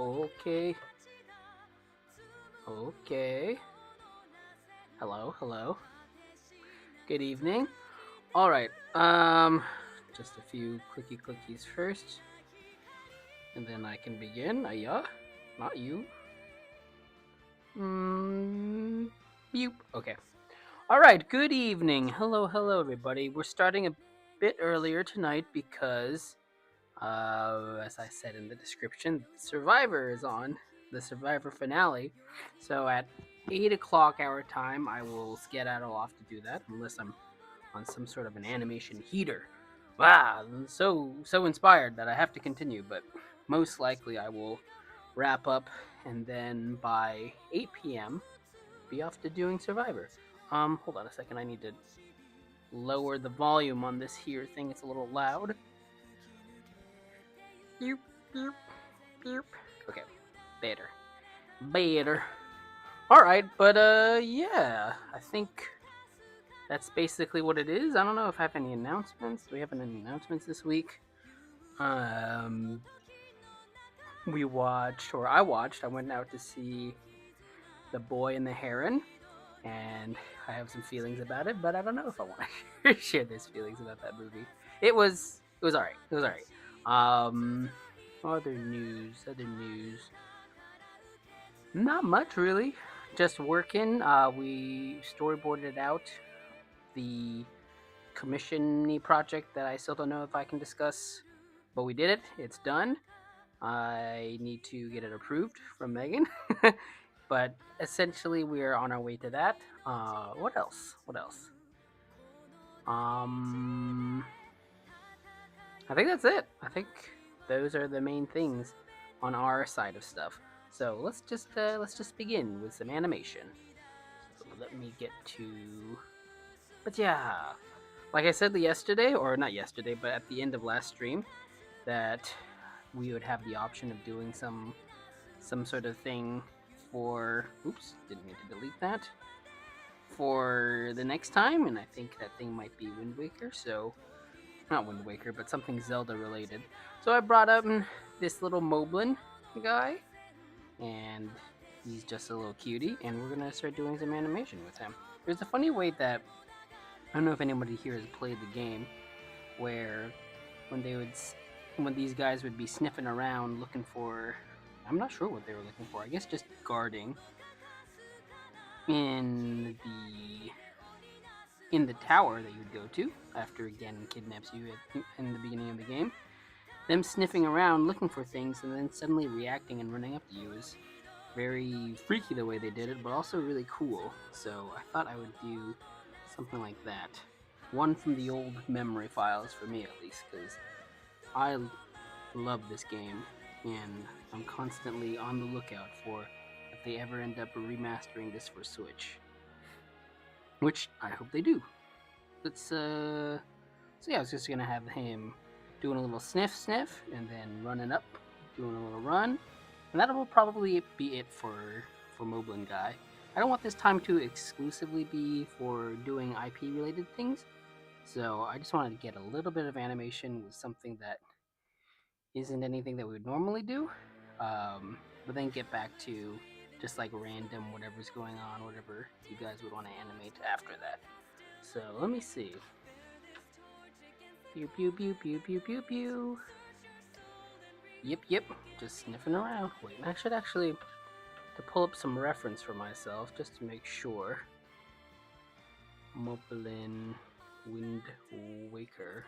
Okay. Okay. Hello, hello. Good evening. Alright, just a few clickies first. And then I can begin. Yeah, not you. Boop. Okay. Alright, good evening. Hello, everybody. We're starting a bit earlier tonight because, as I said in the description, Survivor is on. The Survivor finale. So at 8 o'clock our time, I will skedaddle off to do that, unless I'm on some sort of an animation heater. Wow, I'm so inspired that I have to continue, but most likely I will wrap up and then by 8 p.m. be off to doing Survivor. Hold on a second, I need to lower the volume on this here thing, it's a little loud. Boop, boop, boop. Okay, better. Alright, but yeah, I think that's basically what it is. I don't know if I have any announcements. Do we have any announcements this week? I went out to see The Boy and the Heron, and I have some feelings about it, but I don't know if I want to share those feelings about that movie. It was alright. Other news. Not much really. Just working. We storyboarded out the commission-y project that I still don't know if I can discuss, but we did it. It's done. I need to get it approved from Megan. But essentially, we're on our way to that. What else? I think that's it. I think those are the main things on our side of stuff. So let's just begin with some animation. So let me get to. But yeah, like I said yesterday, or not yesterday, but at the end of last stream, that we would have the option of doing some sort of thing for. Oops, didn't mean to delete that. For the next time, and I think that thing might be Wind Waker. So not Wind Waker, but something Zelda related. So I brought up this little Moblin guy, and he's just a little cutie, and we're gonna start doing some animation with him. There's a funny way that I don't know if anybody here has played the game, where when these guys would be sniffing around looking for, I'm not sure what they were looking for. I guess just guarding in the tower that you would go to after Ganon kidnaps you in the beginning of the game. Them sniffing around looking for things and then suddenly reacting and running up to you is very freaky the way they did it, but also really cool. So I thought I would do something like that. One from the old memory files, for me at least, because I love this game and I'm constantly on the lookout for if they ever end up remastering this for Switch, which I hope they do. So yeah, I was just gonna have him doing a little sniff and then running up, doing a little run, and that will probably be it for Moblin Guy. I don't want this time to exclusively be for doing IP related things, so I just wanted to get a little bit of animation with something that isn't anything that we would normally do, but then get back to just like random whatever's going on, whatever you guys would want to animate after that. So let me see. Pew pew pew pew pew pew pew. Yep, just sniffing around. Wait, I should actually to pull up some reference for myself just to make sure. Moblin Wind Waker.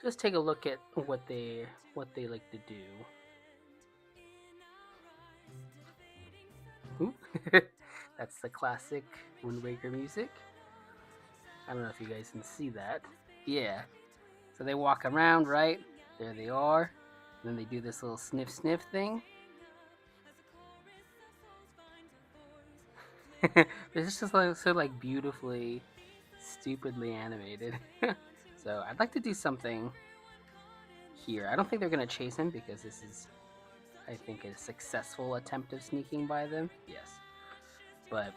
Just take a look at what they like to do. Ooh. That's the classic Wind Waker music. I don't know if you guys can see that. Yeah. So they walk around, right? There they are. And then they do this little sniff thing. It's just like so like beautifully, stupidly animated. So I'd like to do something here. I don't think they're gonna chase him because this is, I think, a successful attempt of sneaking by them. Yes. But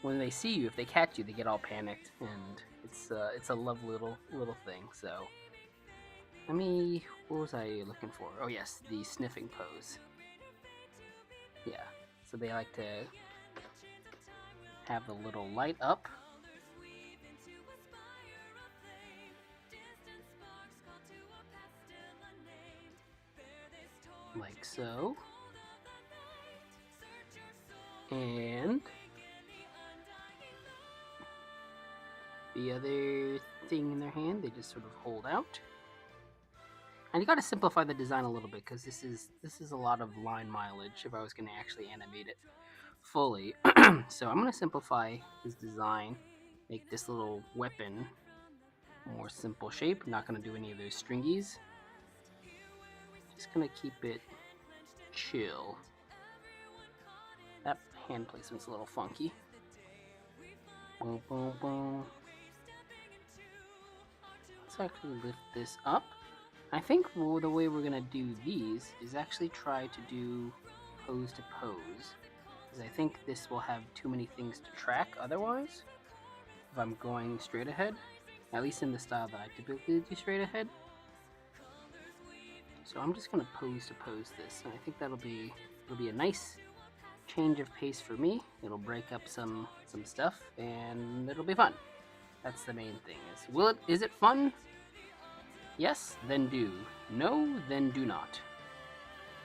when they see you, if they catch you, they get all panicked, and it's a lovely little thing. So, what was I looking for? Oh yes, the sniffing pose. Yeah, so they like to have the little light up. Like so. And the other thing in their hand, they just sort of hold out. And you got to simplify the design a little bit because this is a lot of line mileage if I was going to actually animate it fully. So I'm going to simplify this design, make this little weapon more simple shape. I'm not going to do any of those stringies. Just going to keep it chill. That hand placement's a little funky. Boom, boom, boom. Let's actually lift this up. I think the way we're going to do these is actually try to do pose to pose. Because I think this will have too many things to track otherwise. If I'm going straight ahead. At least in the style that I typically do straight ahead. So I'm just going to pose this. And I think it'll be a nice change of pace for me. It'll break up some stuff. And it'll be fun. That's the main thing. Is it fun? Yes, then do. No, then do not.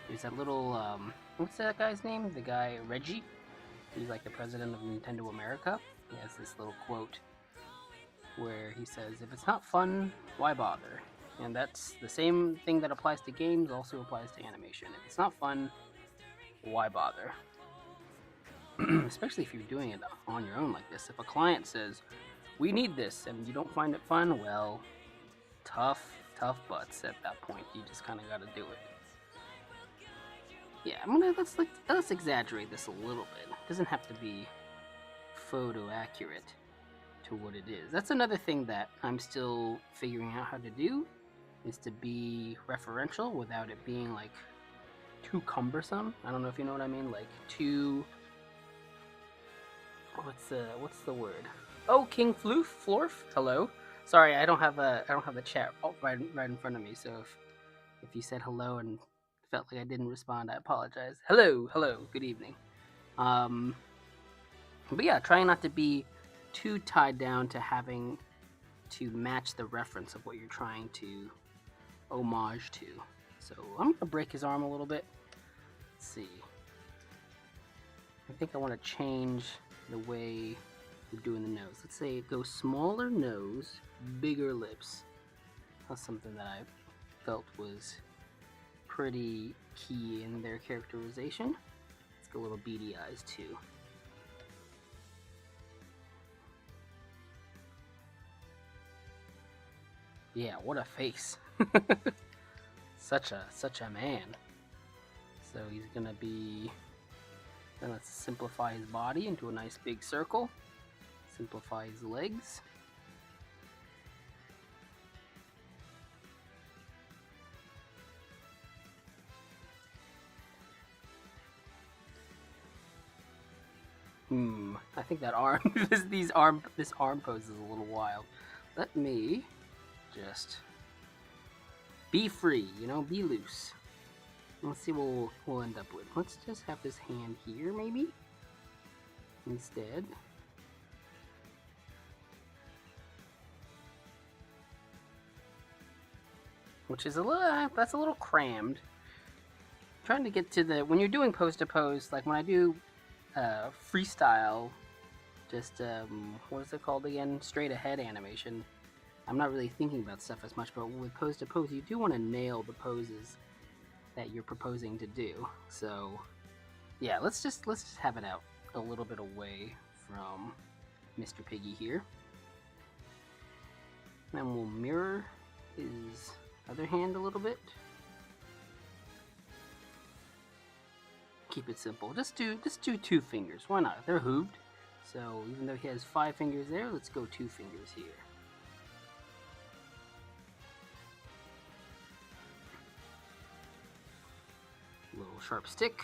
There's that little, what's that guy's name? The guy, Reggie? He's like the president of Nintendo America. He has this little quote where he says, if it's not fun, why bother? And that's the same thing that applies to games, also applies to animation. If it's not fun, why bother? Especially if you're doing it on your own like this. If a client says, we need this, and you don't find it fun, well, tough butts at that point. You just kind of got to do it. Yeah, let's exaggerate this a little bit. It doesn't have to be photo accurate to what it is. That's another thing that I'm still figuring out how to do, is to be referential without it being like too cumbersome. I don't know if you know what I mean, like too, what's the word? Oh, King Florf, hello. Sorry, I don't have the chat right in front of me. So if you said hello and felt like I didn't respond, I apologize. Hello, good evening. But yeah, trying not to be too tied down to having to match the reference of what you're trying to homage to. So I'm gonna break his arm a little bit. Let's see. I think I want to change the way we're doing the nose. Let's say it goes smaller nose, bigger lips. That's something that I felt was pretty key in their characterization. Let's go a little beady eyes too. Yeah, what a face. such a man. So he's gonna be, then let's simplify his body into a nice big circle. Simplify his legs. I think that arm, this arm pose is a little wild. Let me just be free, be loose. Let's see what we'll end up with. Let's just have this hand here, maybe, instead. Which is that's a little crammed. I'm trying to get to when you're doing pose to pose, like when I do freestyle, just what is it called again? Straight ahead animation. I'm not really thinking about stuff as much, but with pose to pose, you do want to nail the poses that you're proposing to do. So yeah, let's just have it out a little bit away from Mr. Piggy here. And then we'll mirror his other hand a little bit. Keep it simple. Just do 2 fingers. Why not? They're hooved. So even though he has 5 fingers there, let's go 2 fingers here. Little sharp stick.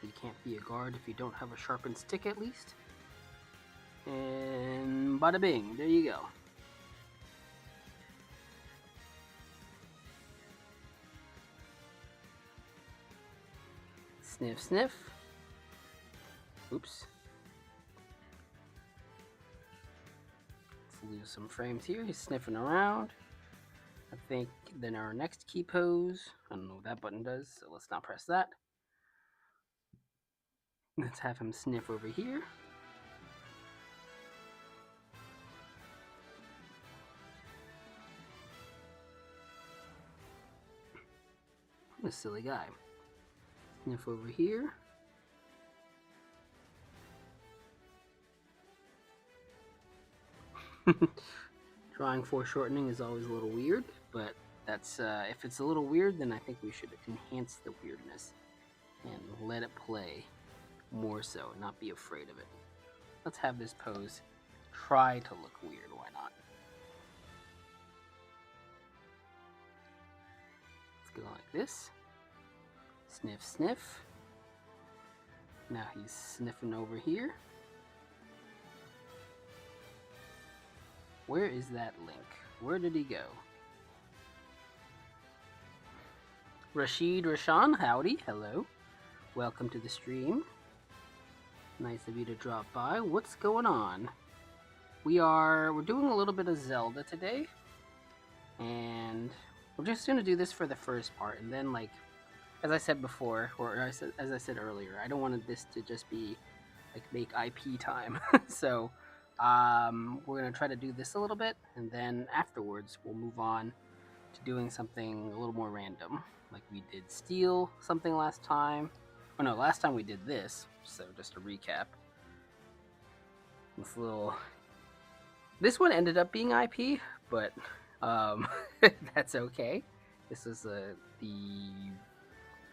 You can't be a guard if you don't have a sharpened stick at least. And bada bing, there you go. Sniff, sniff. Oops. Let's leave some frames here. He's sniffing around. I think then our next key pose, I don't know what that button does, so let's not press that. Let's have him sniff over here. What a silly guy. Sniff over here. Drawing foreshortening is always a little weird, but that's if it's a little weird, then I think we should enhance the weirdness and let it play more so, not be afraid of it. Let's have this pose try to look weird, why not? Let's go like this. Sniff, sniff. Now he's sniffing over here. Where is that link? Where did he go? Rashid Rashan, howdy, hello. Welcome to the stream. Nice of you to drop by. What's going on? We're doing a little bit of Zelda today. And we're just gonna do this for the first part, and then, like, as I said before, or as I said earlier, I don't want this to just be like make IP time. So we're gonna try to do this a little bit, and then afterwards we'll move on to doing something a little more random, like we did Steel something last time. Oh no, last time we did this. So just a recap. This one ended up being IP, but that's okay. This is I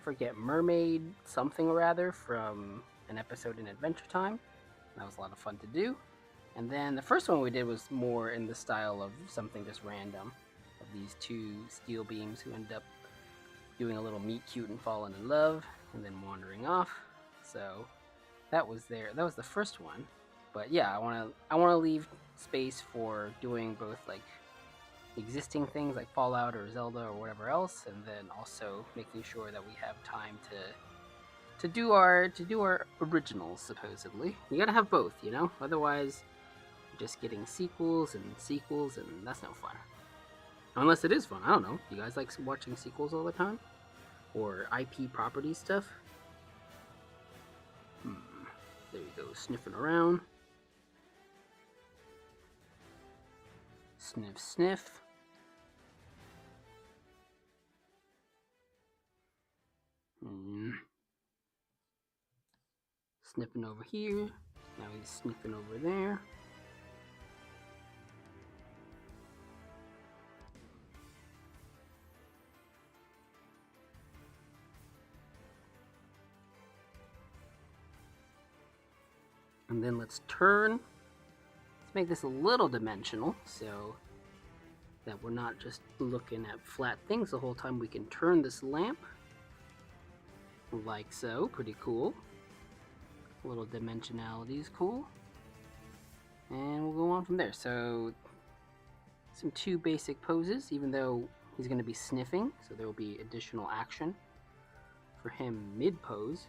forget, Mermaid something or other from an episode in Adventure Time. That was a lot of fun to do. And then the first one we did was more in the style of something just random, of these two steel beams who end up doing a little meet cute and falling in love, and then wandering off. So that was the first one. But yeah, I wanna leave space for doing both like existing things like Fallout or Zelda or whatever else, and then also making sure that we have time to do our originals. Supposedly, you gotta have both, you know. Otherwise, you're just getting sequels, and that's no fun. Unless it is fun. I don't know. You guys like watching sequels all the time, or IP property stuff? There you go, sniffing around. Sniff, sniff. Sniffing over here. Now he's sniffing over there. And then let's turn. Let's make this a little dimensional so that we're not just looking at flat things the whole time. We can turn this lamp like so. Pretty cool. A little dimensionality is cool. And we'll go on from there. So some two basic poses, even though he's going to be sniffing, so there will be additional action for him mid-pose.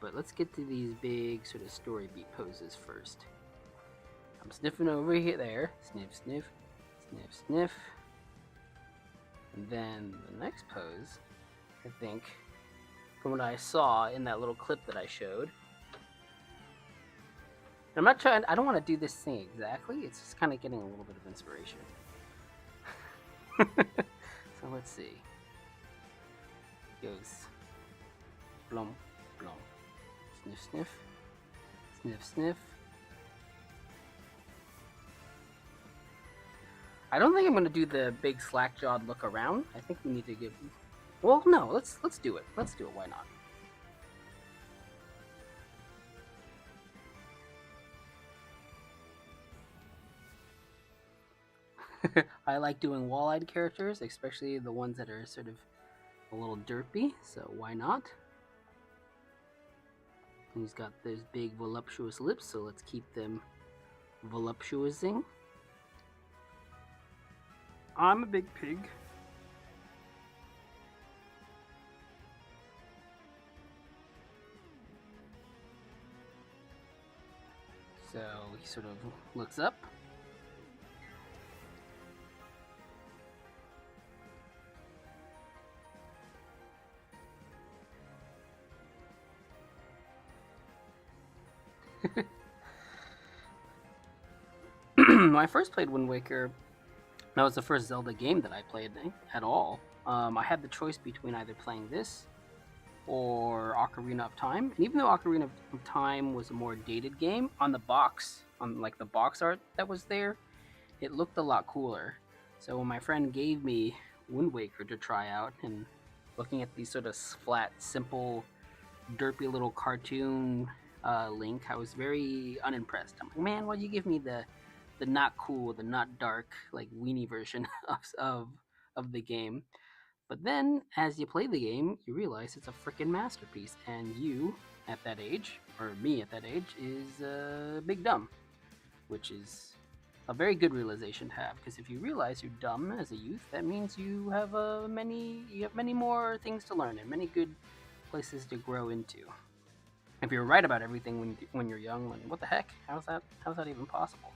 But let's get to these big sort of story beat poses first. I'm sniffing over here, there. Sniff, sniff, sniff, sniff. And then the next pose, I think, from what I saw in that little clip that I showed. And I don't want to do this thing exactly, it's just kind of getting a little bit of inspiration. So let's see. It goes blum, blum. Sniff, sniff. Sniff, sniff. I don't think I'm going to do the big slack-jawed look around. I think we need to give... Well, no, let's do it. Let's do it, why not? I like doing wall-eyed characters, especially the ones that are sort of a little derpy, so why not? He's got those big voluptuous lips, so let's keep them voluptuousing. I'm a big pig. So he sort of looks up. When I first played Wind Waker, that was the first Zelda game that I played at all. I had the choice between either playing this or Ocarina of Time. And even though Ocarina of Time was a more dated game, on the box, on like the box art that was there, it looked a lot cooler. So when my friend gave me Wind Waker to try out, and looking at these sort of flat, simple, derpy little cartoon Link, I was very unimpressed. I'm like, man, why'd you give me the not cool, the not dark, like weenie version of the game? But then, as you play the game, you realize it's a freaking masterpiece, and you, at that age, or me at that age, is big dumb, which is a very good realization to have. Because if you realize you're dumb as a youth, that means you have many more things to learn and many good places to grow into. If you're right about everything when you're young, then what the heck? How's that even possible?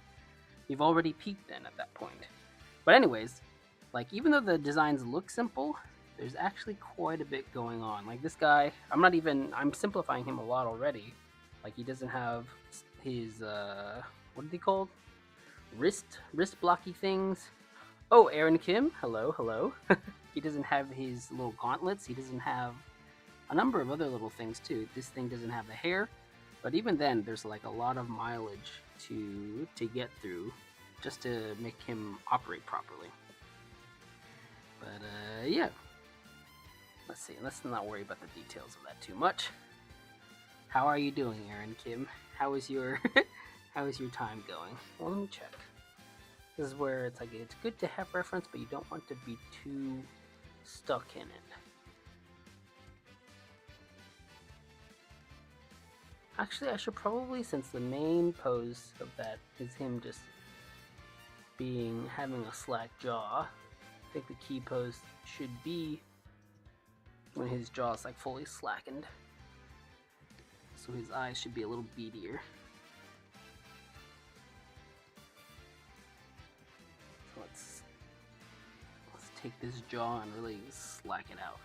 You've already peaked then at that point. But anyways, like, even though the designs look simple, there's actually quite a bit going on. Like, this guy, I'm simplifying him a lot already. Like, he doesn't have his, what are they called? Wrist blocky things. Oh, Aaron Kim, hello. He doesn't have his little gauntlets. He doesn't have a number of other little things too. This thing doesn't have the hair. But even then, there's like a lot of mileage to get through just to make him operate properly. But yeah, let's see. Let's not worry about the details of that too much. How are you doing, Aaron Kim? How is your time going? Well, let me check. This is where it's like it's good to have reference, but you don't want to be too stuck in it. Actually, I should probably, since the main pose of that is him just having a slack jaw, I think the key pose should be when his jaw is like fully slackened. So his eyes should be a little beadier. So let's take this jaw and really slack it out.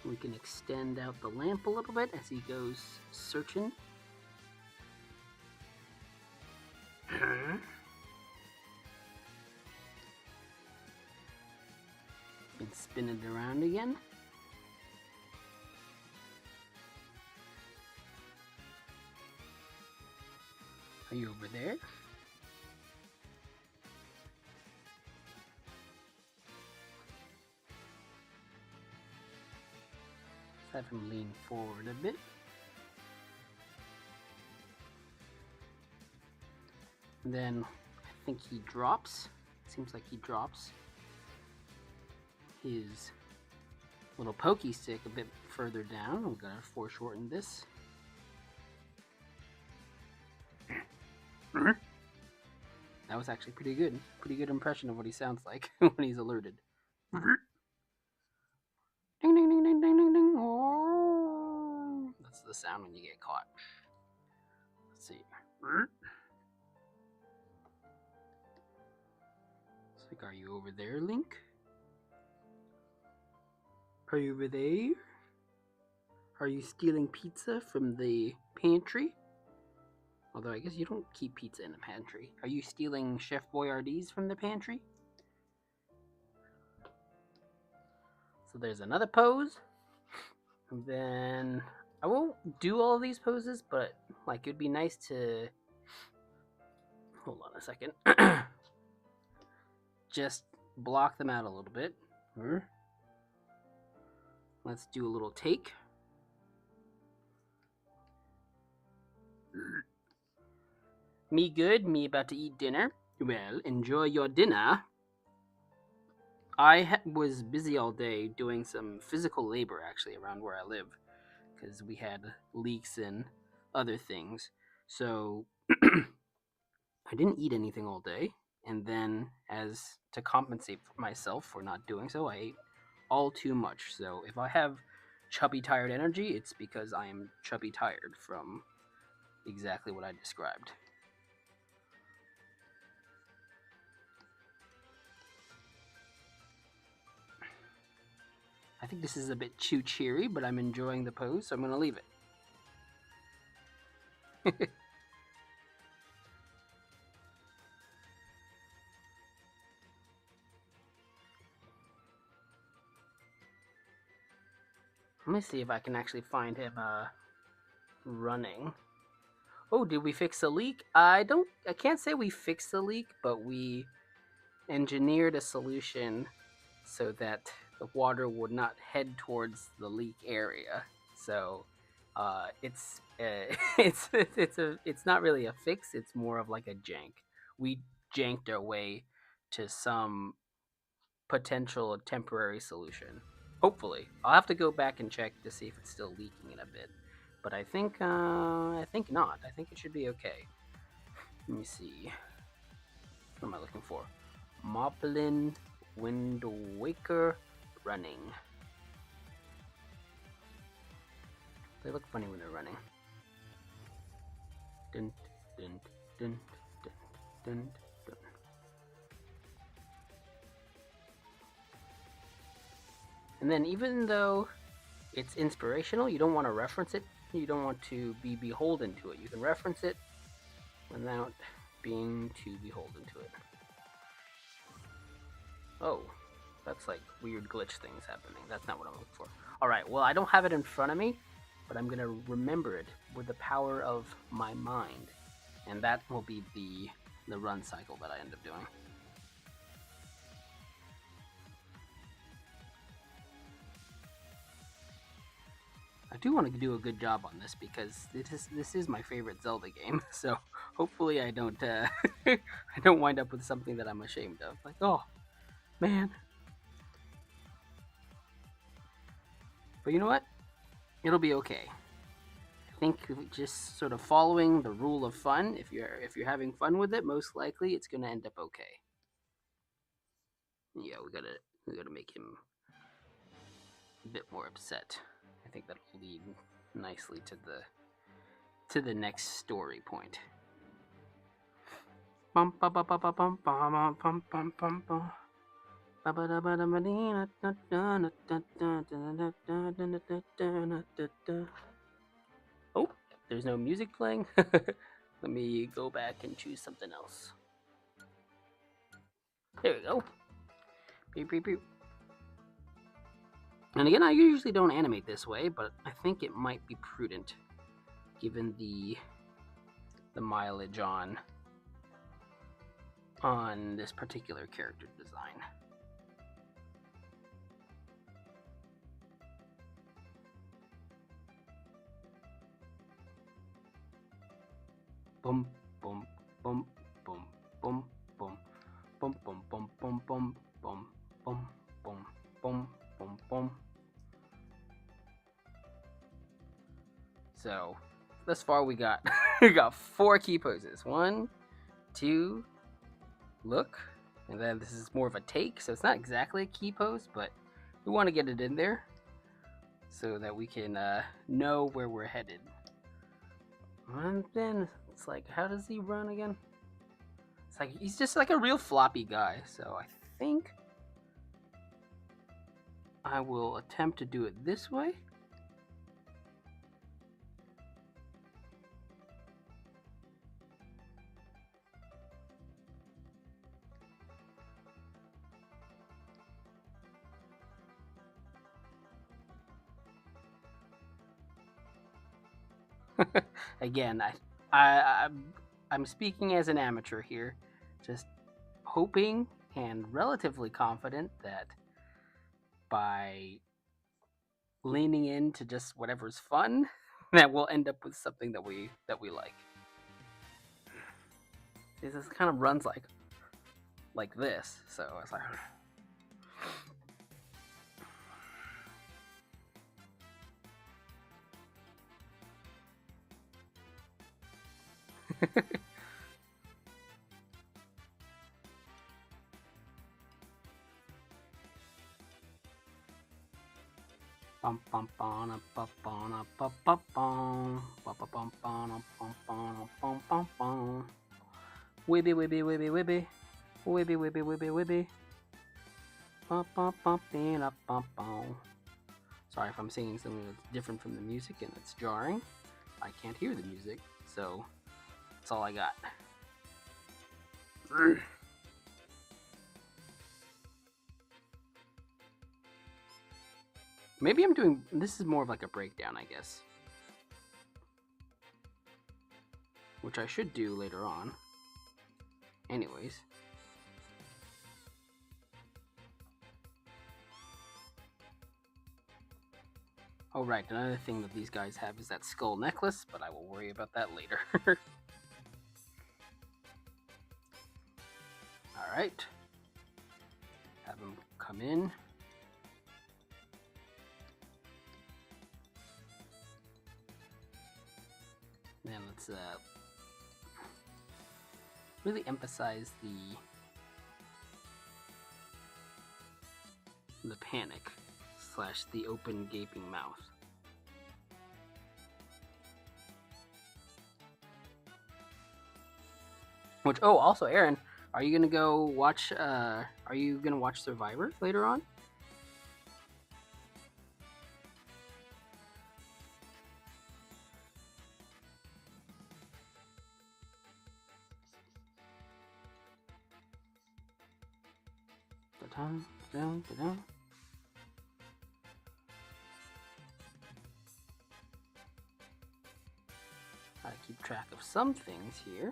We can extend out the lamp a little bit as he goes searching. And spin it around again. Are you over there? Have him lean forward a bit. And then I think he drops. Seems like he drops his little pokey stick a bit further down. I'm gonna foreshorten this. That was actually pretty good. Pretty good impression of what he sounds like when he's alerted. Ding ding ding ding ding ding ding. Oh. That's the sound when you get caught. Let's see. It's like, are you over there, Link? Are you over there? Are you stealing pizza from the pantry? Although I guess you don't keep pizza in the pantry. Are you stealing Chef Boyardee's from the pantry? So there's another pose. And then I won't do all of these poses, but like it'd be nice to hold on a second. Just block them out a little bit. Let's do a little take. Me good, me about to eat dinner. Well, enjoy your dinner. I was busy all day doing some physical labor actually around where I live, because we had leaks and other things. So I didn't eat anything all day, and then as to compensate for myself for not doing so, I ate all too much. So if I have chubby tired energy, it's because I am chubby tired from exactly what I described. I think this is a bit too cheery, but I'm enjoying the pose, so I'm going to leave it. Let me see if I can actually find him running. Oh, did we fix the leak? I can't say we fixed the leak, but we engineered a solution so that the water would not head towards the leak area. So it's not really a fix. It's more of like a jank. We janked our way to some potential temporary solution. Hopefully, I'll have to go back and check to see if it's still leaking in a bit. But I think not. I think it should be okay. Let me see. What am I looking for? Moblin Wind Waker running. They look funny when they're running. Dun, dun, dun, dun, dun, dun. And then even though it's inspirational, you don't want to reference it. You don't want to be beholden to it. You can reference it without being too beholden to it. Oh, that's like weird glitch things happening. That's not what I'm looking for. Alright, well, I don't have it in front of me, but I'm going to remember it with the power of my mind. And that will be the run cycle that I end up doing. I do want to do a good job on this because this is my favorite Zelda game. So hopefully I don't I don't wind up with something that I'm ashamed of. Like, oh man. But you know what? It'll be okay. I think just sort of following the rule of fun. If you're having fun with it, most likely it's gonna end up okay. Yeah, we gotta make him a bit more upset. I think that'll lead nicely to the next story point. Oh, there's no music playing. Let me go back and choose something else. There we go. Beep, beep, beep. And again, I usually don't animate this way, but I think it might be prudent given the mileage on this particular character design. Boom, boom, boom, boom, boom, boom, boom, boom, boom, boom, boom, boom, boom, boom, boom, boom, boom. So, thus far we got 4 key poses. 1, 2, look, and then this is more of a take, so it's not exactly a key pose, but we want to get it in there so that we can know where we're headed. And then it's like, how does he run again? It's like he's just like a real floppy guy, so I think I will attempt to do it this way. Again, I'm speaking as an amateur here, just hoping and relatively confident that by leaning into just whatever's fun, that we'll end up with something that we like. This kind of runs like this, so it's like. Bum bum bum bum bum bum bum bum bum bum bum bum bum bum bum. Wibby wibby wibby wibby wibby wibby wibby wibby. Bum bum bum bum bum bum. Sorry if I'm singing something that's different from the music and it's jarring. I can't hear the music, so that's all I got. Maybe I'm doing... This is more of like a breakdown, I guess. Which I should do later on. Anyways. Oh right, another thing that these guys have is that skull necklace, but I will worry about that later. Alright. Have him come in. Then let's really emphasize the panic / the open gaping mouth. Which, oh, also, Aaron, are you gonna go watch? Are you gonna watch Survivor later on? Da-dum, da-dum, da-dum. I keep track of some things here.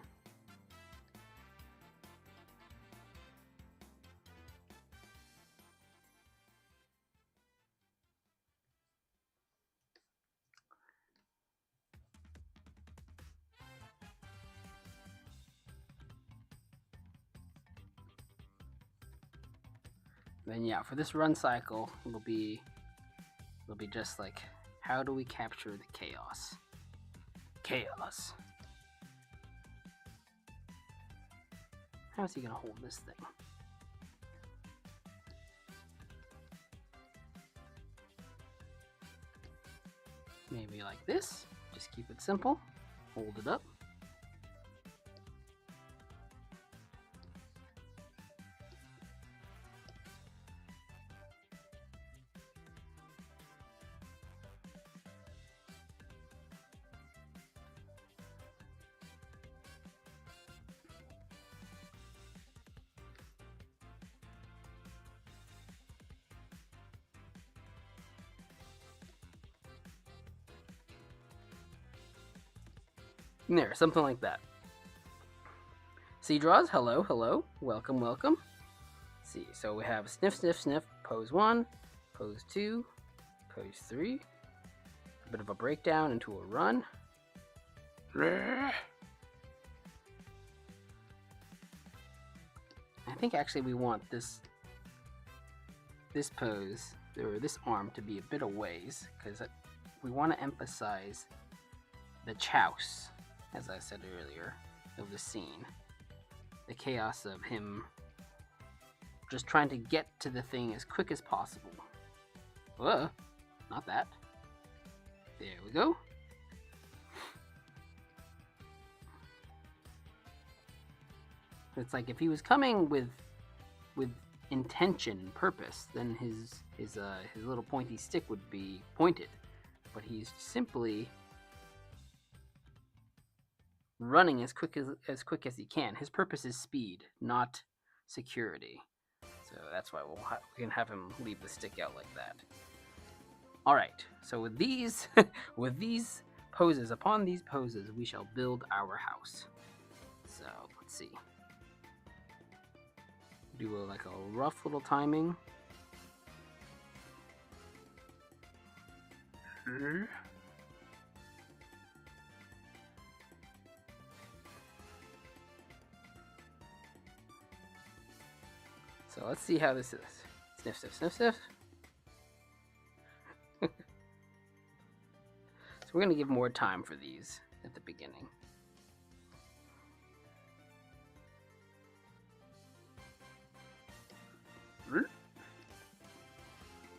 Then yeah, for this run cycle, it'll be just like, how do we capture the chaos? Chaos. How is he gonna hold this thing? Maybe like this. Just keep it simple. Hold it up. There, something like that. Sea draws, hello, hello, welcome, welcome. Let's see, so we have sniff, sniff, sniff, pose 1, pose 2, pose 3. A bit of a breakdown into a run. I think actually we want this pose, or this arm, to be a bit of ways, because we want to emphasize the chouse, as I said earlier, of the scene. The chaos of him just trying to get to the thing as quick as possible. Not that. There we go. It's like if he was coming with intention and purpose, then his little pointy stick would be pointed. But he's simply running as quick as he can. His purpose is speed, not security. So that's why we can have him leave the stick out like that. All right. So with these poses, upon these poses, we shall build our house. So let's see. Do like a rough little timing. So let's see how this is. Sniff, sniff, sniff, sniff. So we're going to give more time for these at the beginning.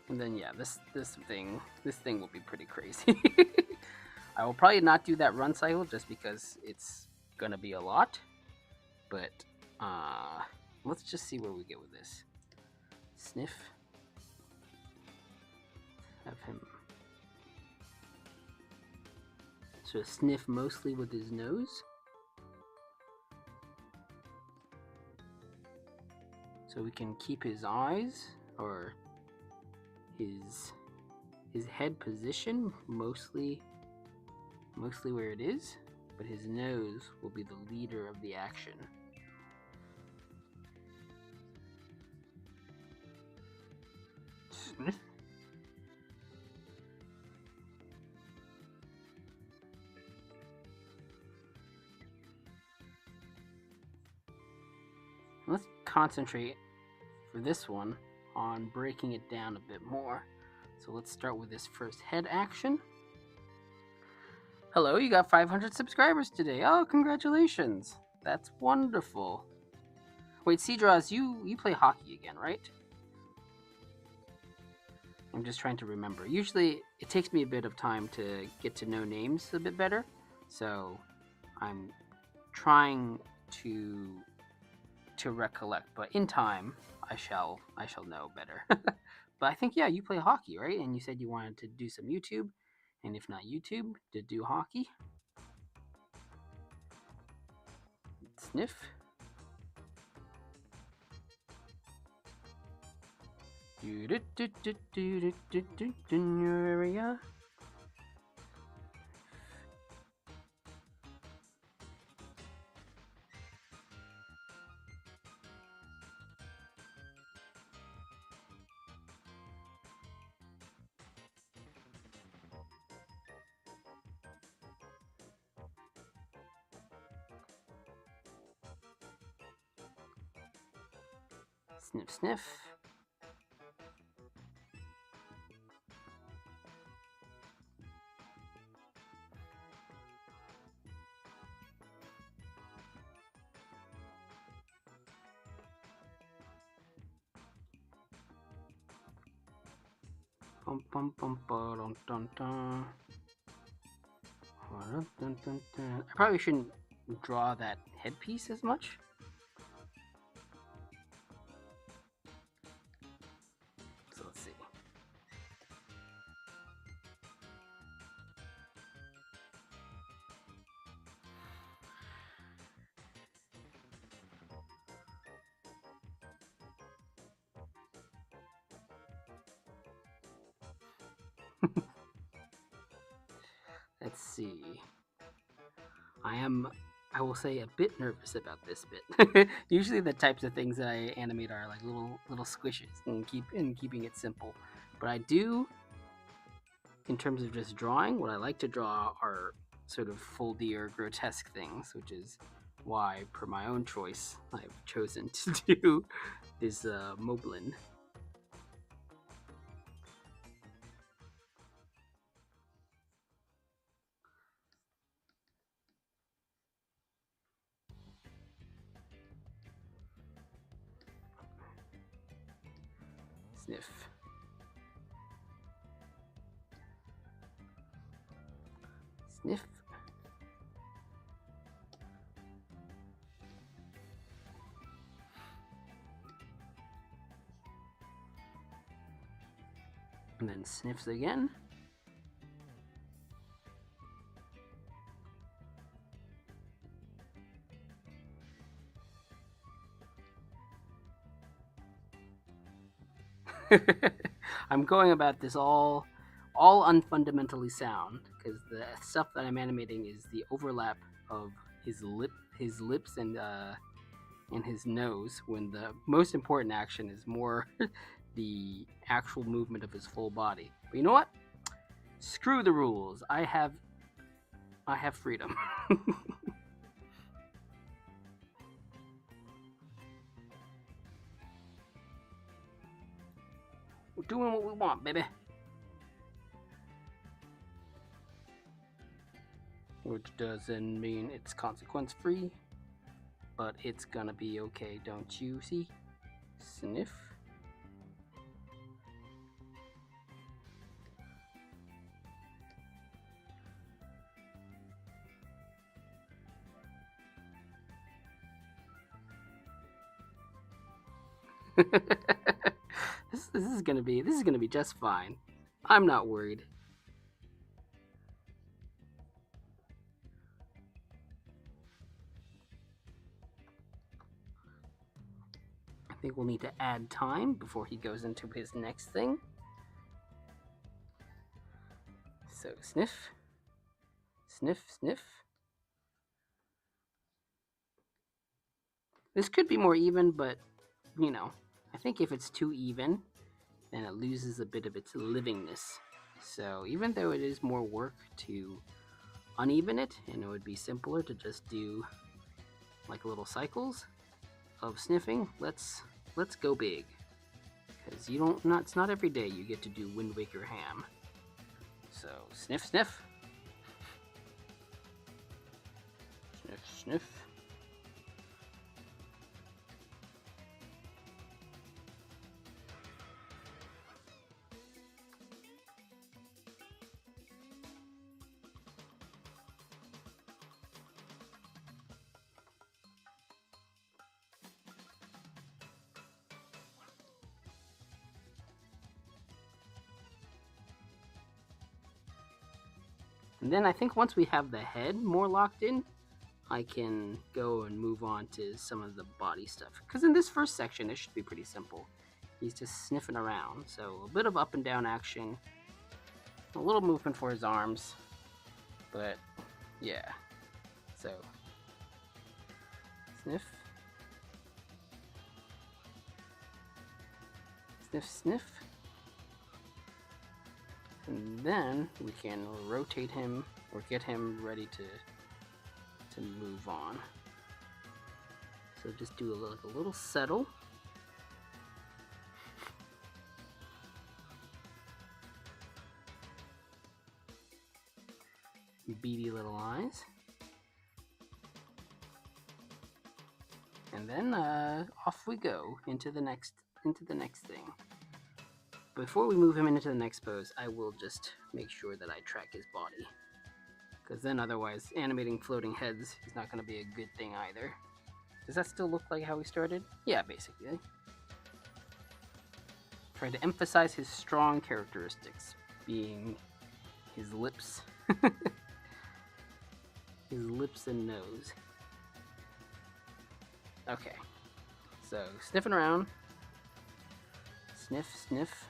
And then yeah, this thing will be pretty crazy. I will probably not do that run cycle just because it's gonna be a lot. But let's just see where we get with this. Sniff. Have him. So sniff mostly with his nose. So we can keep his eyes or his head position mostly where it is, but his nose will be the leader of the action. Sniff. Let's concentrate for this one on breaking it down a bit more. So let's start with this first head action. Hello, you got 500 subscribers today. Oh, congratulations. That's wonderful. Wait, Seedraws, you play hockey again, right? I'm just trying to remember. Usually it takes me a bit of time to get to know names a bit better. So I'm trying to recollect, but in time I shall know better. But I think, yeah, you play hockey, right? And you said you wanted to do some YouTube, and if not YouTube, to do hockey. Sniff. In your area. Sniff, sniff. Bum, bum, bum, dun, dun, dun. Dun, dun, dun. I probably shouldn't draw that headpiece as much. So let's see. Let's see. I will say, a bit nervous about this bit. Usually the types of things that I animate are like little squishes and keeping it simple. But I do, in terms of just drawing, what I like to draw are sort of foldy or grotesque things, which is why, per my own choice, I've chosen to do this Moblin. Sniff. Sniff. And then sniffs again. I'm going about this all unfundamentally sound, because the stuff that I'm animating is the overlap of his lips and his nose, when the most important action is more the actual movement of his full body. But you know what? Screw the rules. I have freedom. We're doing what we want, baby. Which doesn't mean it's consequence free, but it's gonna be okay, don't you see? Sniff. This is gonna be just fine. I'm not worried. I think we'll need to add time before he goes into his next thing. So sniff, sniff, sniff. This could be more even, but you know, I think if it's too even, then it loses a bit of its livingness. So even though it is more work to uneven it, and it would be simpler to just do like little cycles of sniffing, let's go big, because you don't not it's not every day you get to do Wind Waker ham. So sniff, sniff, sniff, sniff. And then I think once we have the head more locked in, I can go and move on to some of the body stuff. Because in this first section, it should be pretty simple. He's just sniffing around. So a bit of up and down action, a little movement for his arms, but yeah. So sniff, sniff, sniff. And then we can rotate him or get him ready to move on. So just do a little settle. Beady little eyes. And then off we go into the next thing. Before we move him into the next pose, I will just make sure that I track his body. Because then otherwise, animating floating heads is not going to be a good thing either. Does that still look like how we started? Yeah, basically. Try to emphasize his strong characteristics, being his lips. His lips and nose. Okay. So, sniffing around. Sniff, sniff.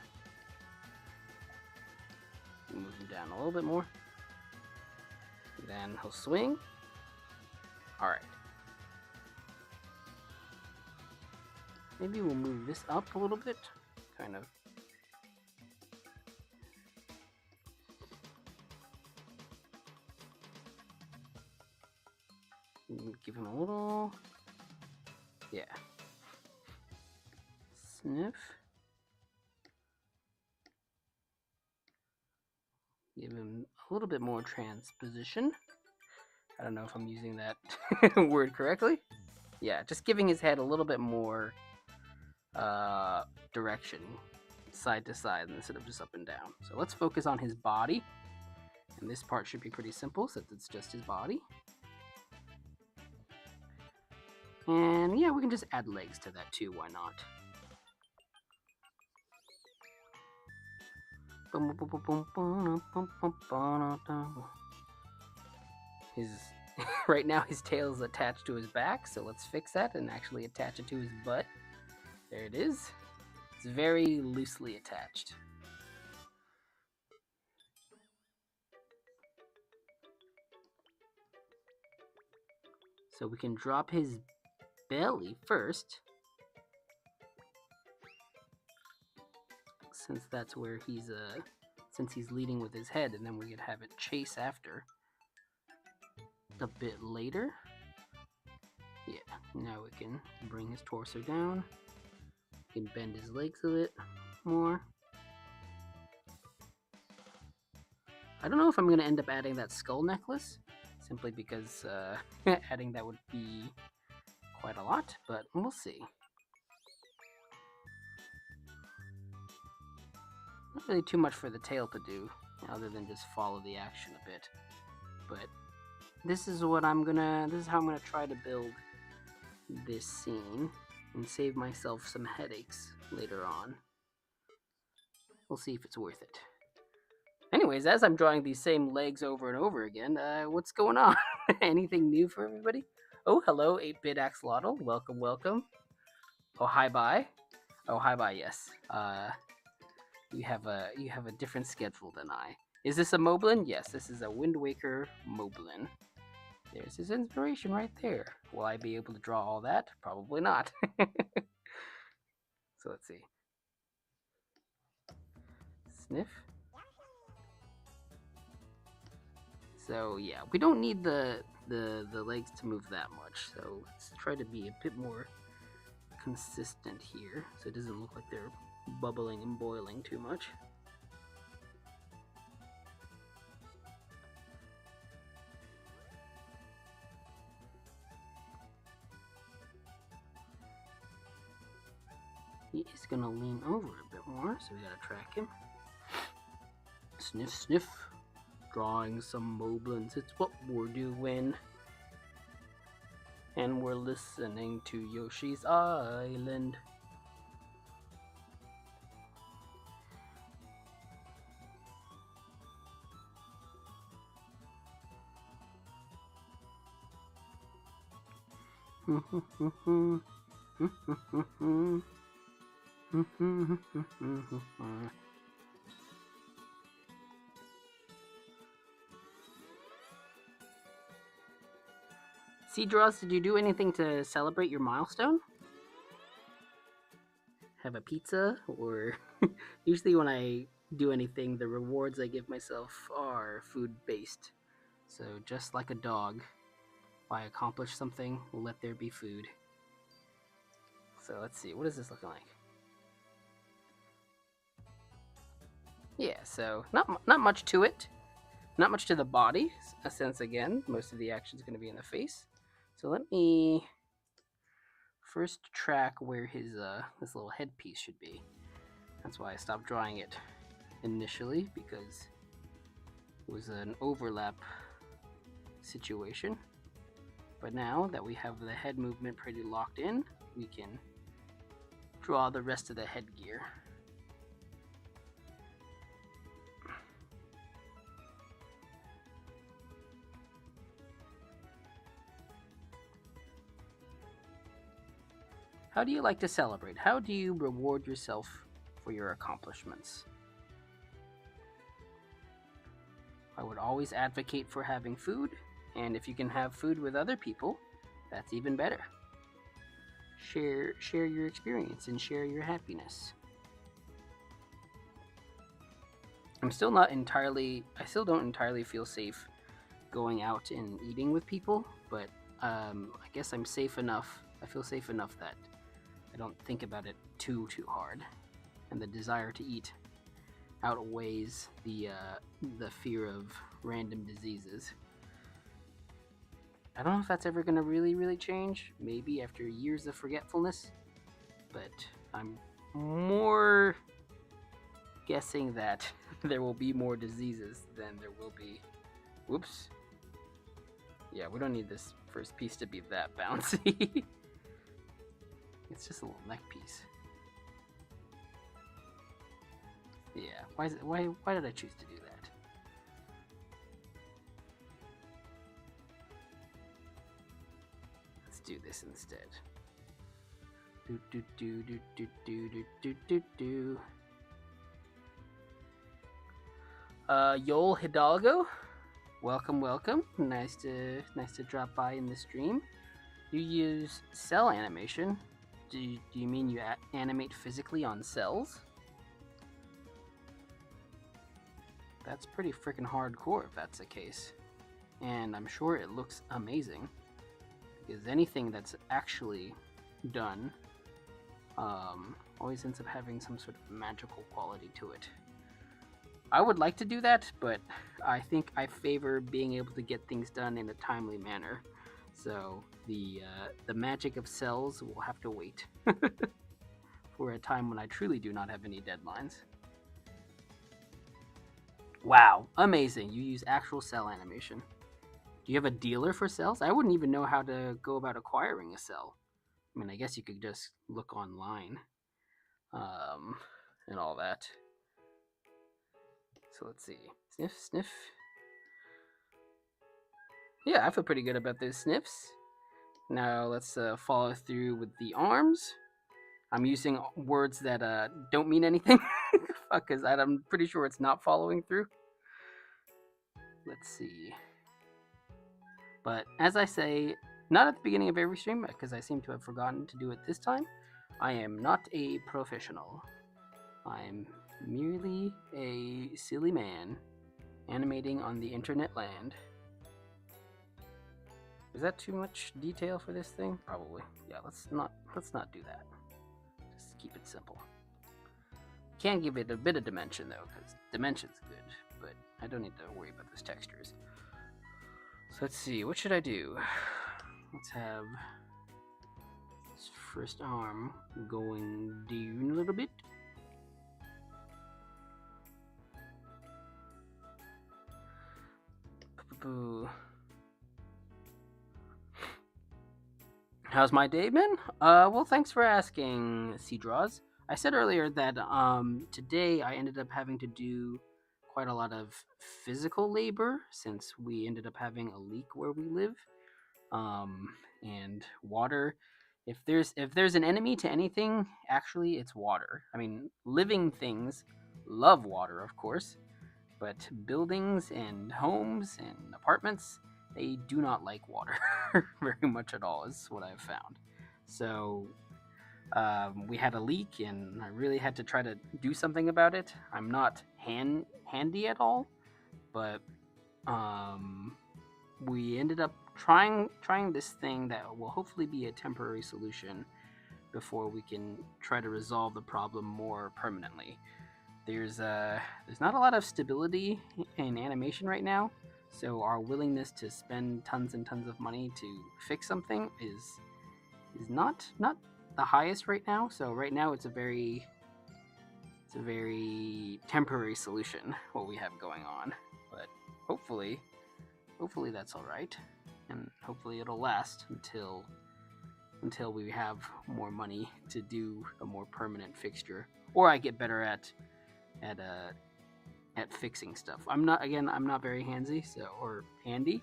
Move him down a little bit more. Then he'll swing. Alright. Maybe we'll move this up a little bit. Kind of. Give him a little. Yeah. Sniff. Give him a little bit more transposition. I don't know if I'm using that word correctly. Yeah, just giving his head a little bit more direction, side to side, instead of just up and down. So let's focus on his body. And this part should be pretty simple since it's just his body. And yeah, we can just add legs to that too, why not? Right now his tail is attached to his back, so let's fix that and actually attach it to his butt. There it is. It's very loosely attached. So we can drop his belly first, since that's where he's since he's leading with his head, and then we could have it chase after a bit later. Yeah, now we can bring his torso down. We can bend his legs a bit more. I don't know if I'm going to end up adding that skull necklace, simply because adding that would be quite a lot, but we'll see. Not really too much for the tail to do, other than just follow the action a bit. But this is how I'm gonna try to build this scene. and save myself some headaches later on. We'll see if it's worth it. Anyways, as I'm drawing these same legs over and over again, what's going on? Anything new for everybody? Oh, hello, 8-Bit Axolotl. Welcome, welcome. Oh, hi, bye. Oh, hi, bye. Yes. You have a different schedule than I. Is this a Moblin? Yes, this is a Wind Waker Moblin. There's his inspiration right there. Will I be able to draw all that? Probably not. So let's see. Sniff. So yeah, we don't need the legs to move that much. So let's try to be a bit more consistent here, so it doesn't look like they're bubbling and boiling too much. He is gonna lean over a bit more, so we gotta track him. Sniff, sniff. Drawing some Moblins, it's what we're doing. And we're listening to Yoshi's Island. Seedraws, did you do anything to celebrate your milestone? Have a pizza? Or usually when I do anything, the rewards I give myself are food-based. So just like a dog, if I accomplish something, let there be food. So let's see, what is this looking like? Yeah, so not much to it. Not much to the body, since again, most of the action is going to be in the face. So let me first track where his this little headpiece should be. That's why I stopped drawing it initially, because it was an overlap situation. But now that we have the head movement pretty locked in, we can draw the rest of the headgear. How do you like to celebrate? How do you reward yourself for your accomplishments? I would always advocate for having food, and if you can have food with other people, that's even better. Share your experience and share your happiness. I still don't entirely feel safe going out and eating with people, but I guess I'm safe enough. I feel safe enough that I don't think about it too hard, and the desire to eat outweighs the fear of random diseases. I don't know if that's ever going to really change, maybe after years of forgetfulness, but I'm more guessing that there will be more diseases than there will be... Whoops. Yeah, we don't need this first piece to be that bouncy. It's just a little neck piece. Yeah, why did I choose to do that? Let's do this instead. Yol Hidalgo, welcome. Nice to drop by in the stream. You use cell animation. Do you mean you animate physically on cells? That's pretty freaking hardcore if that's the case. And I'm sure it looks amazing, because anything that's actually done always ends up having some sort of magical quality to it. I would like to do that, but I think I favor being able to get things done in a timely manner. So the magic of cells will have to wait for a time when I truly do not have any deadlines. Wow, amazing. You use actual cell animation. Do you have a dealer for cells? I wouldn't even know how to go about acquiring a cell. I mean, I guess you could just look online and all that. So let's see. Sniff, sniff. Yeah, I feel pretty good about those sniffs. Now let's follow through with the arms. I'm using words that don't mean anything because I'm pretty sure it's not following through. Let's see. But as I say, not at the beginning of every stream, because I seem to have forgotten to do it this time, I am not a professional. I'm merely a silly man animating on the internet land. Is that too much detail for this thing? Probably. Yeah, let's not do that. Just keep it simple. Can give it a bit of dimension though, because dimension's good, but I don't need to worry about those textures. So let's see, what should I do? Let's have this first arm going down a little bit. How's my day been? Well, thanks for asking, Seadraws. I said earlier that today I ended up having to do quite a lot of physical labor since we ended up having a leak where we live. And water. If there's an enemy to anything, actually it's water. I mean, living things love water, of course, but buildings and homes and apartments, they do not like water very much at all, is what I've found. So we had a leak and I really had to try to do something about it. I'm not handy at all, but we ended up trying this thing that will hopefully be a temporary solution before we can try to resolve the problem more permanently. There's not a lot of stability in animation right now, so our willingness to spend tons and tons of money to fix something is not the highest right now. So right now it's a very temporary solution what we have going on, but hopefully that's all right, and hopefully it'll last until we have more money to do a more permanent fixture, or I get better at fixing stuff. I'm not very handsy, or handy.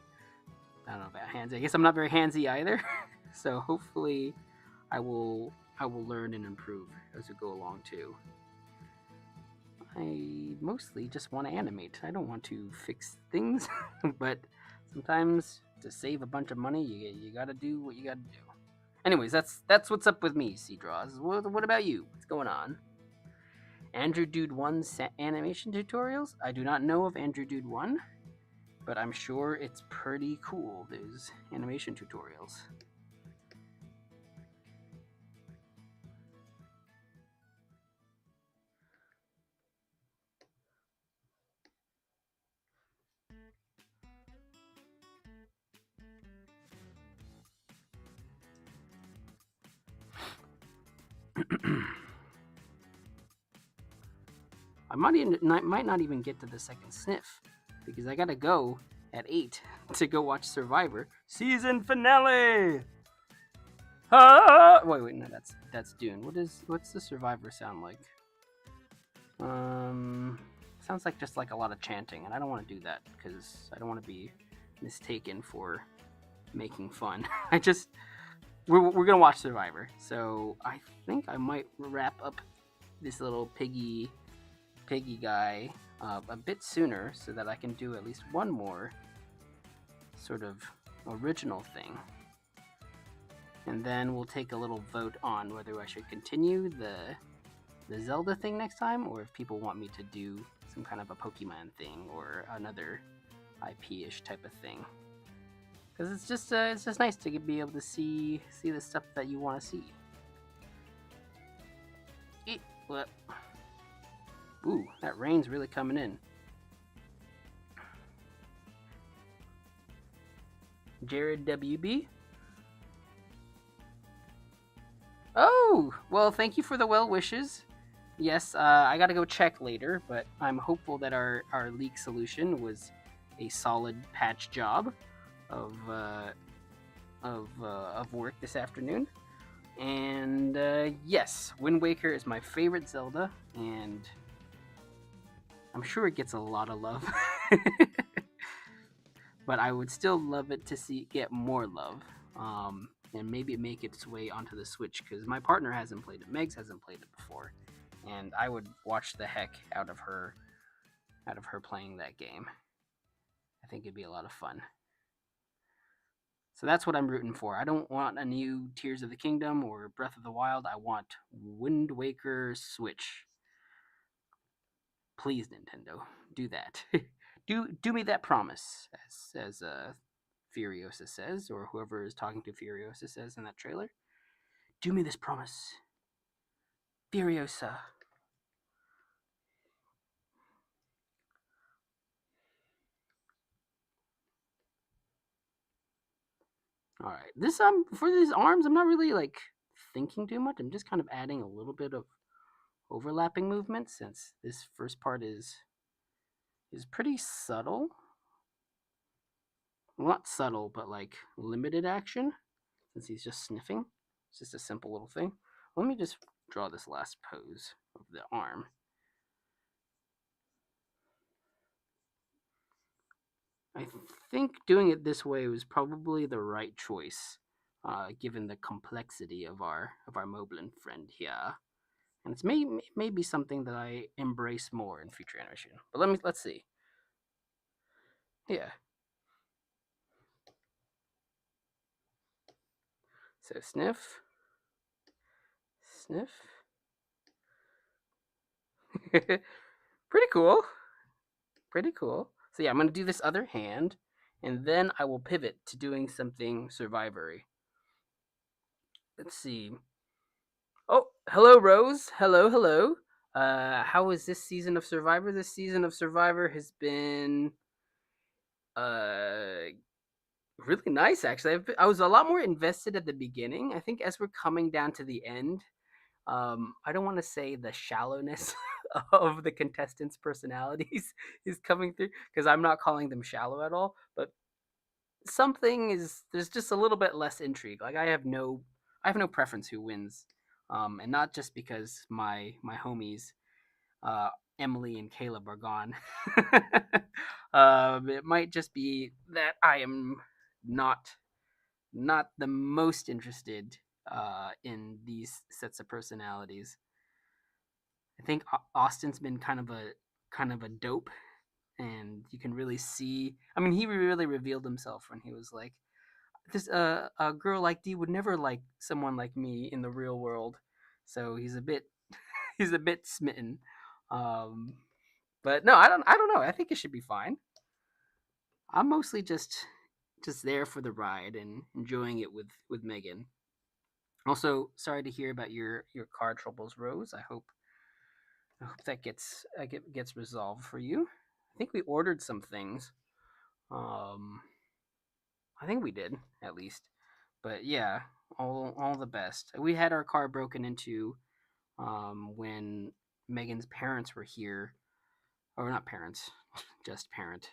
I don't know about handsy. I guess I'm not very handsy either. So hopefully I will learn and improve as we go along too. I mostly just want to animate. I don't want to fix things, but sometimes to save a bunch of money, you gotta do what you gotta do. Anyways, that's what's up with me, Seadraws. What about you? What's going on? Andrew Dude 1's animation tutorials? I do not know of Andrew Dude 1, but I'm sure it's pretty cool, those animation tutorials. I might not even get to the second sniff, because I gotta go at 8 to go watch Survivor season finale. Wait, no, that's Dune. What's the Survivor sound like? Sounds like just like a lot of chanting, and I don't want to do that because I don't want to be mistaken for making fun. We're gonna watch Survivor, so I think I might wrap up this little piggy guy a bit sooner so that I can do at least one more sort of original thing, and then we'll take a little vote on whether I should continue the Zelda thing next time, or if people want me to do some kind of a Pokemon thing or another IP-ish type of thing. Because it's just nice to be able to see the stuff that you want to see. What? Ooh, that rain's really coming in. Jared WB. Oh, well, thank you for the well wishes. Yes, I gotta go check later, but I'm hopeful that our leak solution was a solid patch job of work this afternoon. And yes, Wind Waker is my favorite Zelda, and I'm sure it gets a lot of love. But I would still love it to see it get more love, and maybe make its way onto the Switch because my partner hasn't played it. Megs hasn't played it before, and I would watch the heck out of her playing that game. I think it'd be a lot of fun. So that's what I'm rooting for. I don't want a new Tears of the Kingdom or Breath of the Wild. I want Wind Waker Switch. Please, Nintendo, do that. do me that promise, as Furiosa says, or whoever is talking to Furiosa says in that trailer. Do me this promise, Furiosa. All right, this for these arms, I'm not really like thinking too much. I'm just kind of adding a little bit of overlapping movement since this first part is pretty subtle. Well, not subtle, but like limited action since he's just sniffing. It's just a simple little thing. Let me just draw this last pose of the arm. I think doing it this way was probably the right choice, given the complexity of our Moblin friend here, and it's maybe something that I embrace more in future animation. But let's see. Yeah. So sniff, sniff. Pretty cool. Pretty cool. So yeah, I'm gonna do this other hand, and then I will pivot to doing something survivory. Let's see. Oh, hello, Rose. Hello, hello. How was this season of Survivor? This season of Survivor has been uh really nice. Actually, I was a lot more invested at the beginning. I think as we're coming down to the end, I don't want to say the shallowness of the contestants' personalities is coming through because I'm not calling them shallow at all, but something is there's just a little bit less intrigue. Like I have no preference who wins, and not just because my homies uh, Emily and Caleb are gone. It might just be that I am not not the most interested in these sets of personalities. I think Austin's been kind of a dope, and you can really see. I mean, he really revealed himself when he was like, "This a girl like Dee would never like someone like me in the real world." So he's a bit he's a bit smitten. Um, but no, I don't know. I think it should be fine. I'm mostly just there for the ride and enjoying it with Megan. Also, sorry to hear about your car troubles, Rose. I hope that gets resolved for you. I think we ordered some things. Um, I think we did at least. But yeah, all the best. We had our car broken into when Megan's parents were here, or not parents, just parent.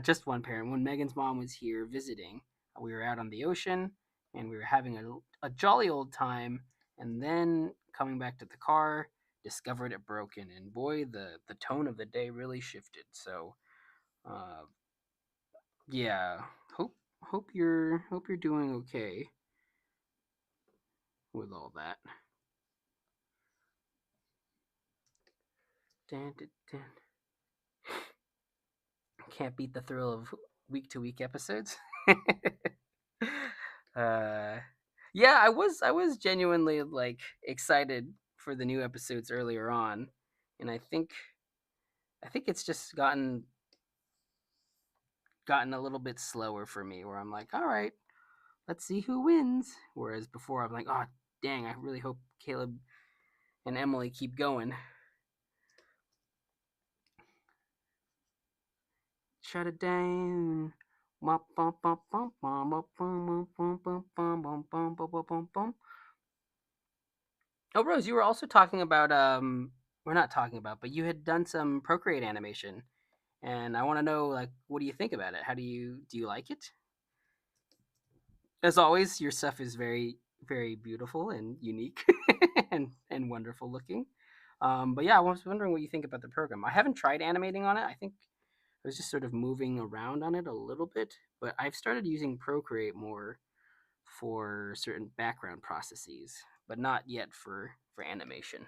Just one parent. When Megan's mom was here visiting, we were out on the ocean and we were having a jolly old time. And then coming back to the car, discovered it broken. And boy, the tone of the day really shifted. So, uh, yeah, hope you're doing okay with all that. Dun, dun, dun. Can't beat the thrill of week to week episodes. uh, yeah, I was genuinely like excited for the new episodes earlier on, and I think it's just gotten a little bit slower for me, where I'm like, all right, let's see who wins. Whereas before I'm like, oh dang, I really hope Caleb and Emily keep going. Shut it down. Oh, Rose, you were also talking about we're not talking about, but you had done some Procreate animation, and I want to know like, what do you think about it? How do you like it? As always, your stuff is very very beautiful and unique and wonderful looking. But yeah, I was wondering what you think about the program. I haven't tried animating on it. I think I was just sort of moving around on it a little bit, but I've started using Procreate more for certain background processes, but not yet for animation.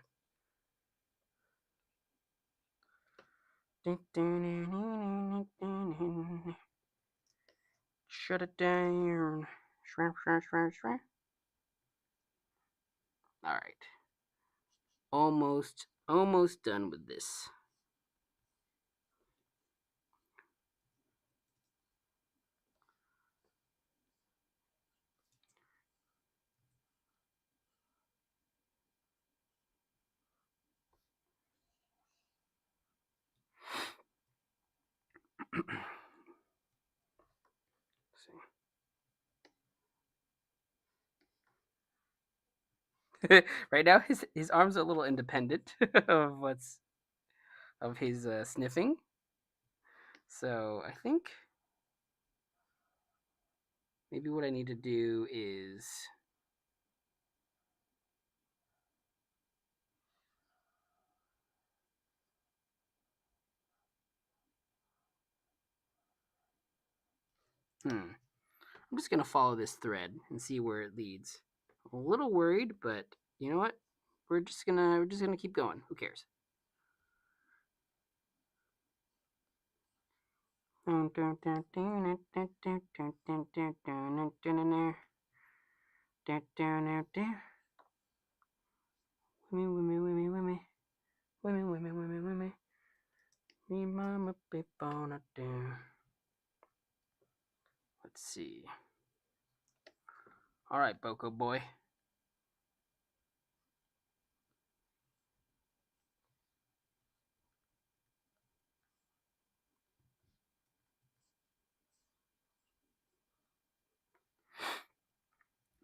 Shut it down. Shrimp, shrimp, shrimp, shrimp. All right. Almost done with this. Right now, his arms are a little independent of what's of his sniffing. So I think maybe what I need to do is I'm just gonna follow this thread and see where it leads. I'm a little worried, but you know what? We're just gonna keep going. Who cares? Women. Me mama beep on a do. Let's see. All right, Boko boy.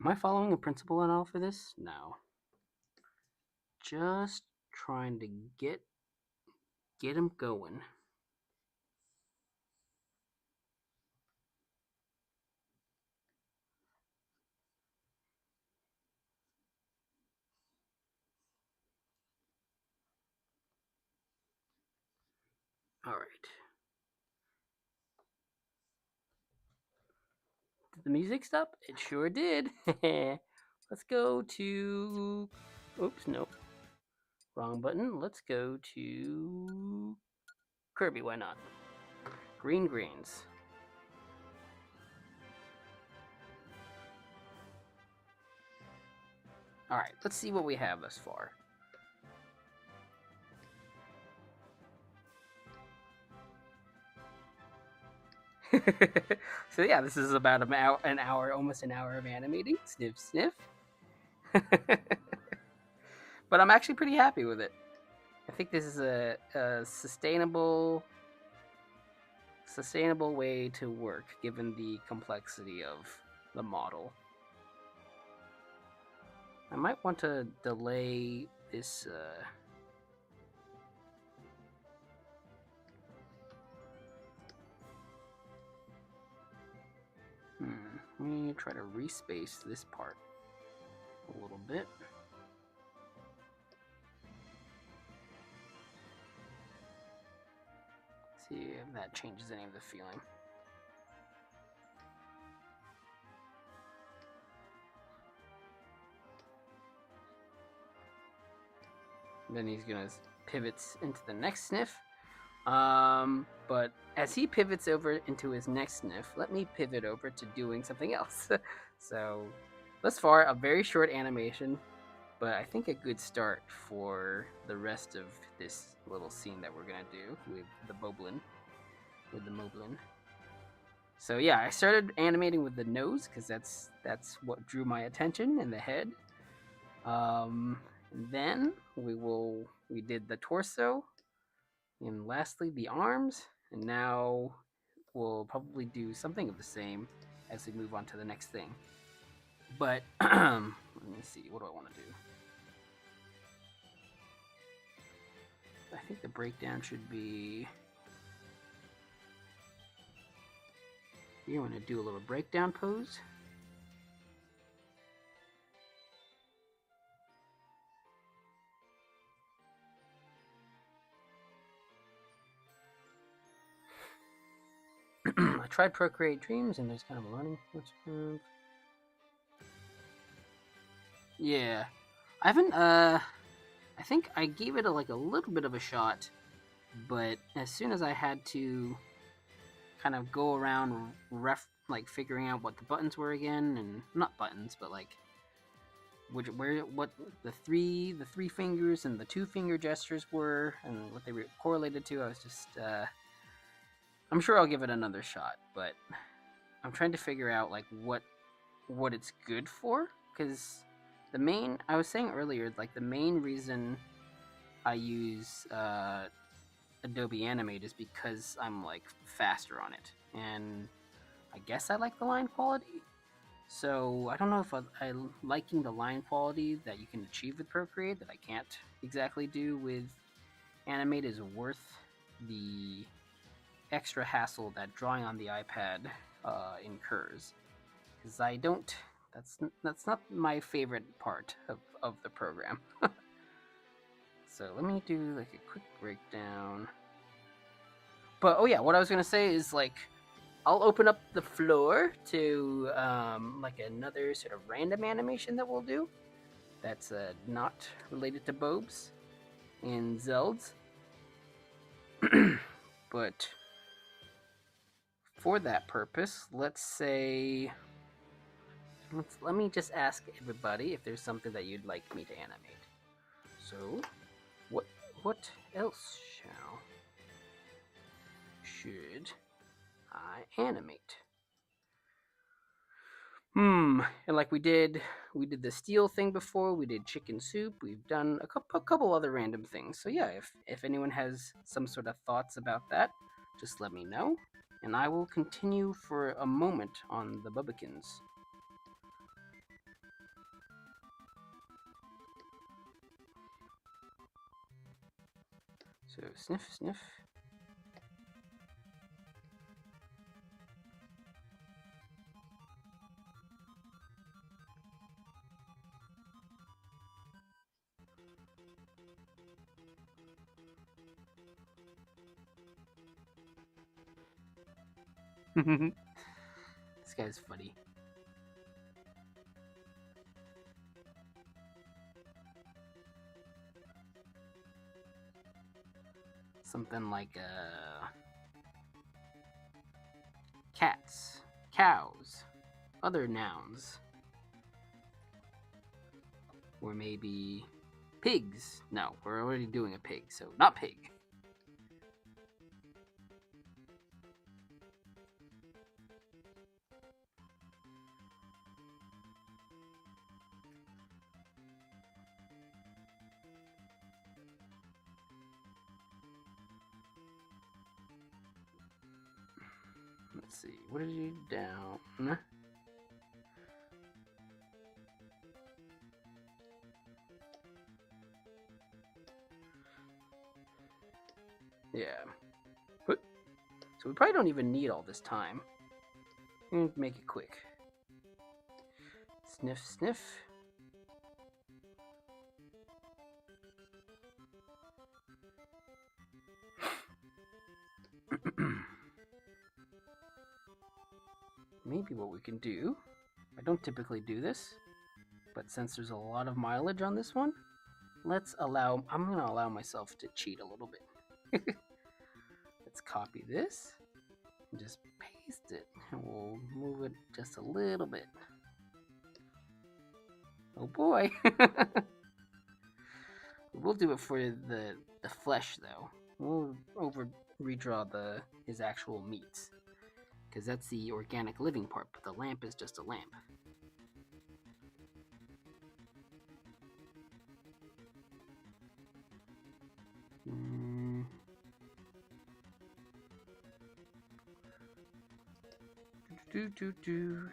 Am I following a principle at all for this? No. Just trying to get him going. All right. Did the music stop? It sure did. Let's go to. Oops, nope. Wrong button. Let's go to Kirby. Why not? Green greens. All right. Let's see what we have thus far. So yeah, this is about an hour, almost an hour of animating. Sniff, sniff. But I'm actually pretty happy with it. I think this is a sustainable way to work given the complexity of the model. I might want to delay this. Let me try to respace this part a little bit. See if that changes any of the feeling. Then he's gonna pivots into the next sniff. But as he pivots over into his next sniff, let me pivot over to doing something else. So, thus far, a very short animation, but I think a good start for the rest of this little scene that we're gonna do with the Moblin. So yeah, I started animating with the nose because that's what drew my attention, and the head. Then we did the torso, and lastly the arms, and now we'll probably do something of the same as we move on to the next thing. But let me see, what do I want to do? I think the breakdown should be. You want to do a little breakdown pose. I tried Procreate Dreams, and there's kind of a learning curve. Yeah, I haven't. I think I gave it like a little bit of a shot, but as soon as I had to kind of go around like figuring out what the buttons were again, and not buttons, but like what the three fingers and the 2-finger gestures were, and what they were correlated to, I was just I'm sure I'll give it another shot, but I'm trying to figure out like what it's good for, because I was saying earlier, like the main reason I use Adobe Animate is because I'm like faster on it, and I guess I like the line quality. So I don't know if I liking the line quality that you can achieve with Procreate that I can't exactly do with Animate is worth the extra hassle that drawing on the iPad incurs, because I don't. That's not my favorite part of the program. So let me do like a quick breakdown. But oh yeah, what I was gonna say is like I'll open up the floor to like another sort of random animation that we'll do. That's not related to Bobes and Zelds. But for that purpose, let me just ask everybody if there's something that you'd like me to animate. So, what else should I animate? And like we did the steel thing before. We did chicken soup. We've done a couple other random things. So yeah, if anyone has some sort of thoughts about that, just let me know, and I will continue for a moment on the Bubbikins. So sniff, sniff. This guy's funny. Something like cats, cows, other nouns, or maybe pigs. No, we're already doing a pig, so not pig. Let's see, what did you down? Yeah. So we probably don't even need all this time. Make it quick. Sniff, sniff. Maybe what we can do, I don't typically do this, but since there's a lot of mileage on this one, I'm gonna allow myself to cheat a little bit. Let's copy this and just paste it, and we'll move it just a little bit. Oh boy. We'll do it for the flesh though. We'll redraw his actual meats, because that's the organic living part, but the lamp is just a lamp. Do do do.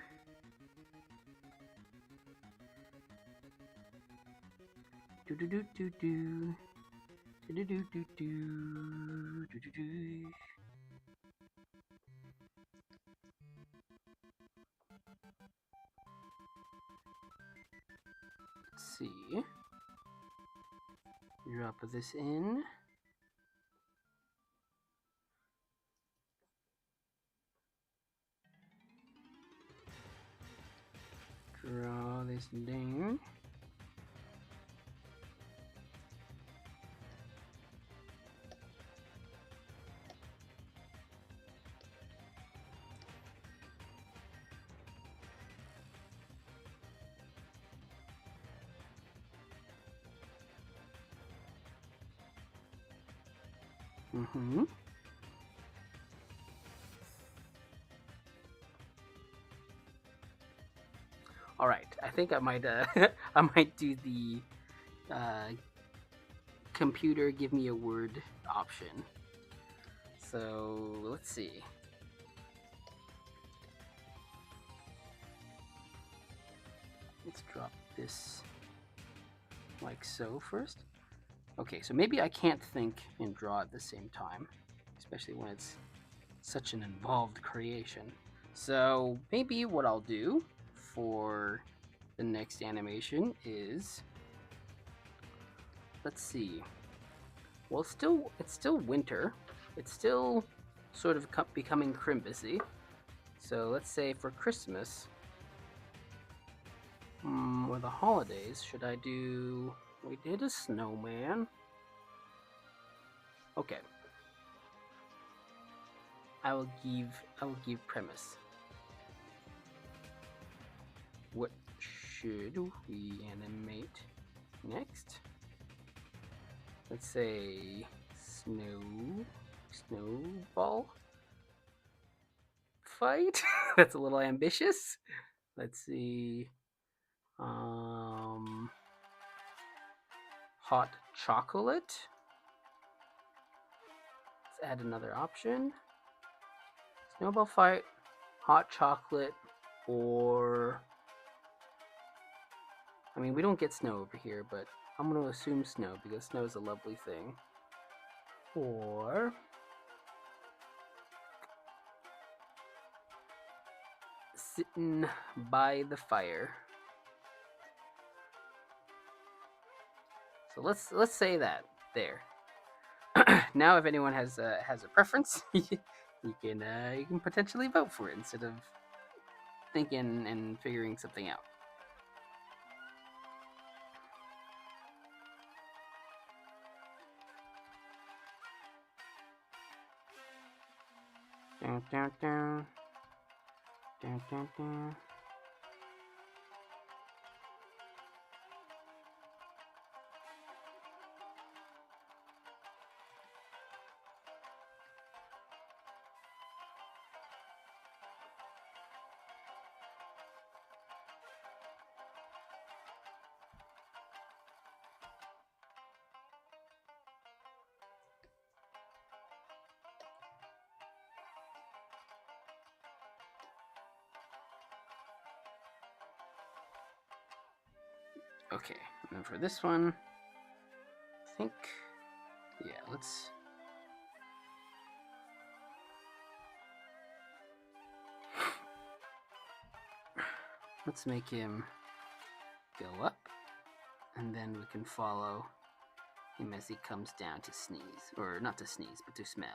Do do do do do. Do do do do do. Do do do. Let's see. Drop this in. draw this down. Mm-hmm. All right, I think I might I might do the computer give me a word option. So let's see. Let's drop this like so first. Okay, so maybe I can't think and draw at the same time, especially when it's such an involved creation. So maybe what I'll do for the next animation is, let's see. Well, it's still winter. It's still sort of becoming Christmassy. So let's say for Christmas, or the holidays, should I do? We did a snowman. Okay. I will give premise. What should we animate next? Let's say snowball fight. That's a little ambitious. Let's see. Hot chocolate. Let's add another option. Snowball fight, hot chocolate, or... I mean, we don't get snow over here, but I'm going to assume snow because snow is a lovely thing. Or... sitting by the fire. So let's say that there. Now, if anyone has a preference, you can potentially vote for it instead of thinking and figuring something out. Dun, dun, dun. Dun, dun, dun. Okay, and then for this one, I think, yeah, let's make him go up, and then we can follow him as he comes down to sneeze, or not to sneeze, but to smell.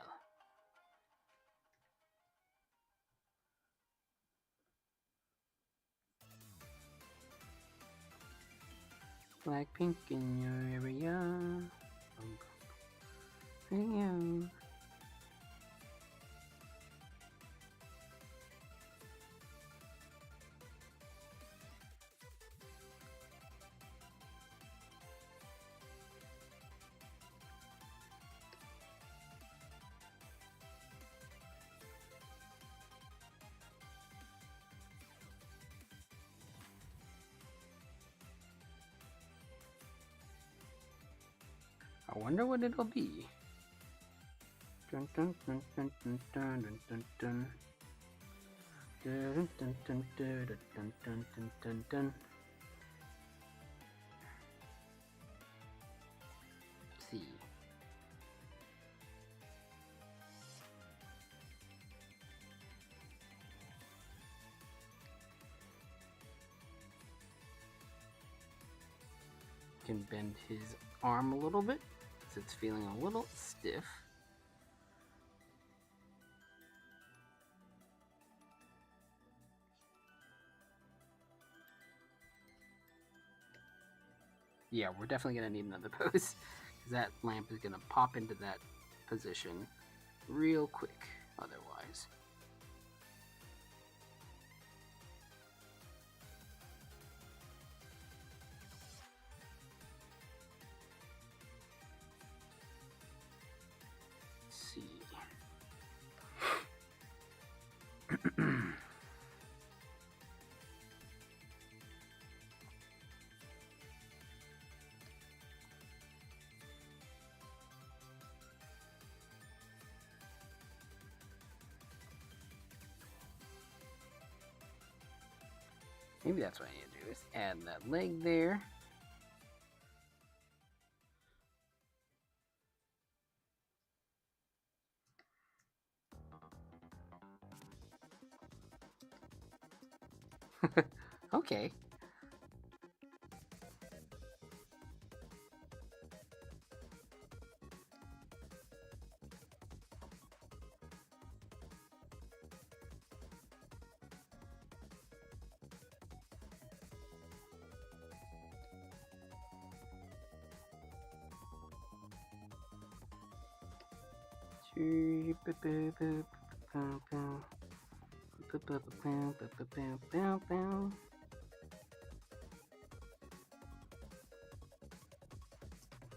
Like pink in your area. Yeah. I wonder what it'll be. Dun dun dun dun dun dun dun dun dun dun dun dun dun dun dun dun dun. Let's see. Can bend his arm a little bit because it's feeling a little stiff. yeah, we're definitely gonna need another pose because that lamp is gonna pop into that position real quick otherwise. Let's see. Maybe that's what I need to do, is add that leg there. Okay.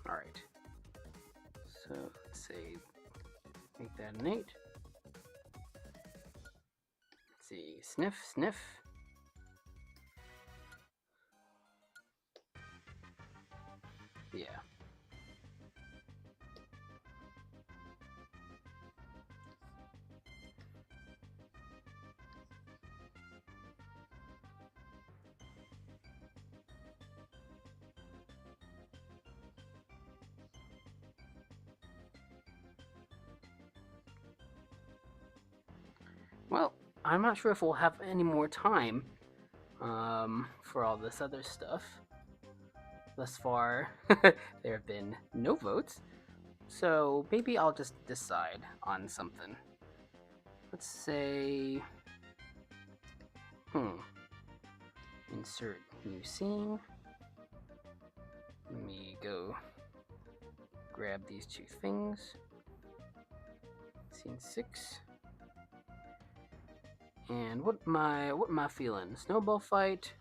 Alright. So let's say make that an 8. Let's see, sniff, sniff. Yeah. Well, I'm not sure if we'll have any more time for all this other stuff. Thus far, there have been no votes, so maybe I'll just decide on something. Let's say, insert new scene. Let me go grab these two things. Scene 6. And what am I feeling? Snowball fight.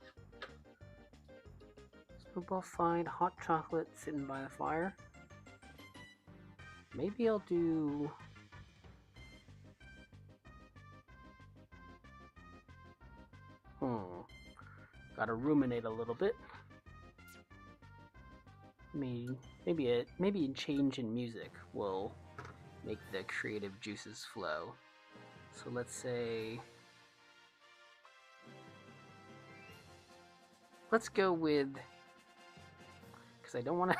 Snowball fight, hot chocolate sitting by the fire. Maybe I'll do gotta ruminate a little bit. Maybe a change in music will make the creative juices flow. So let's say, let's go with, because I don't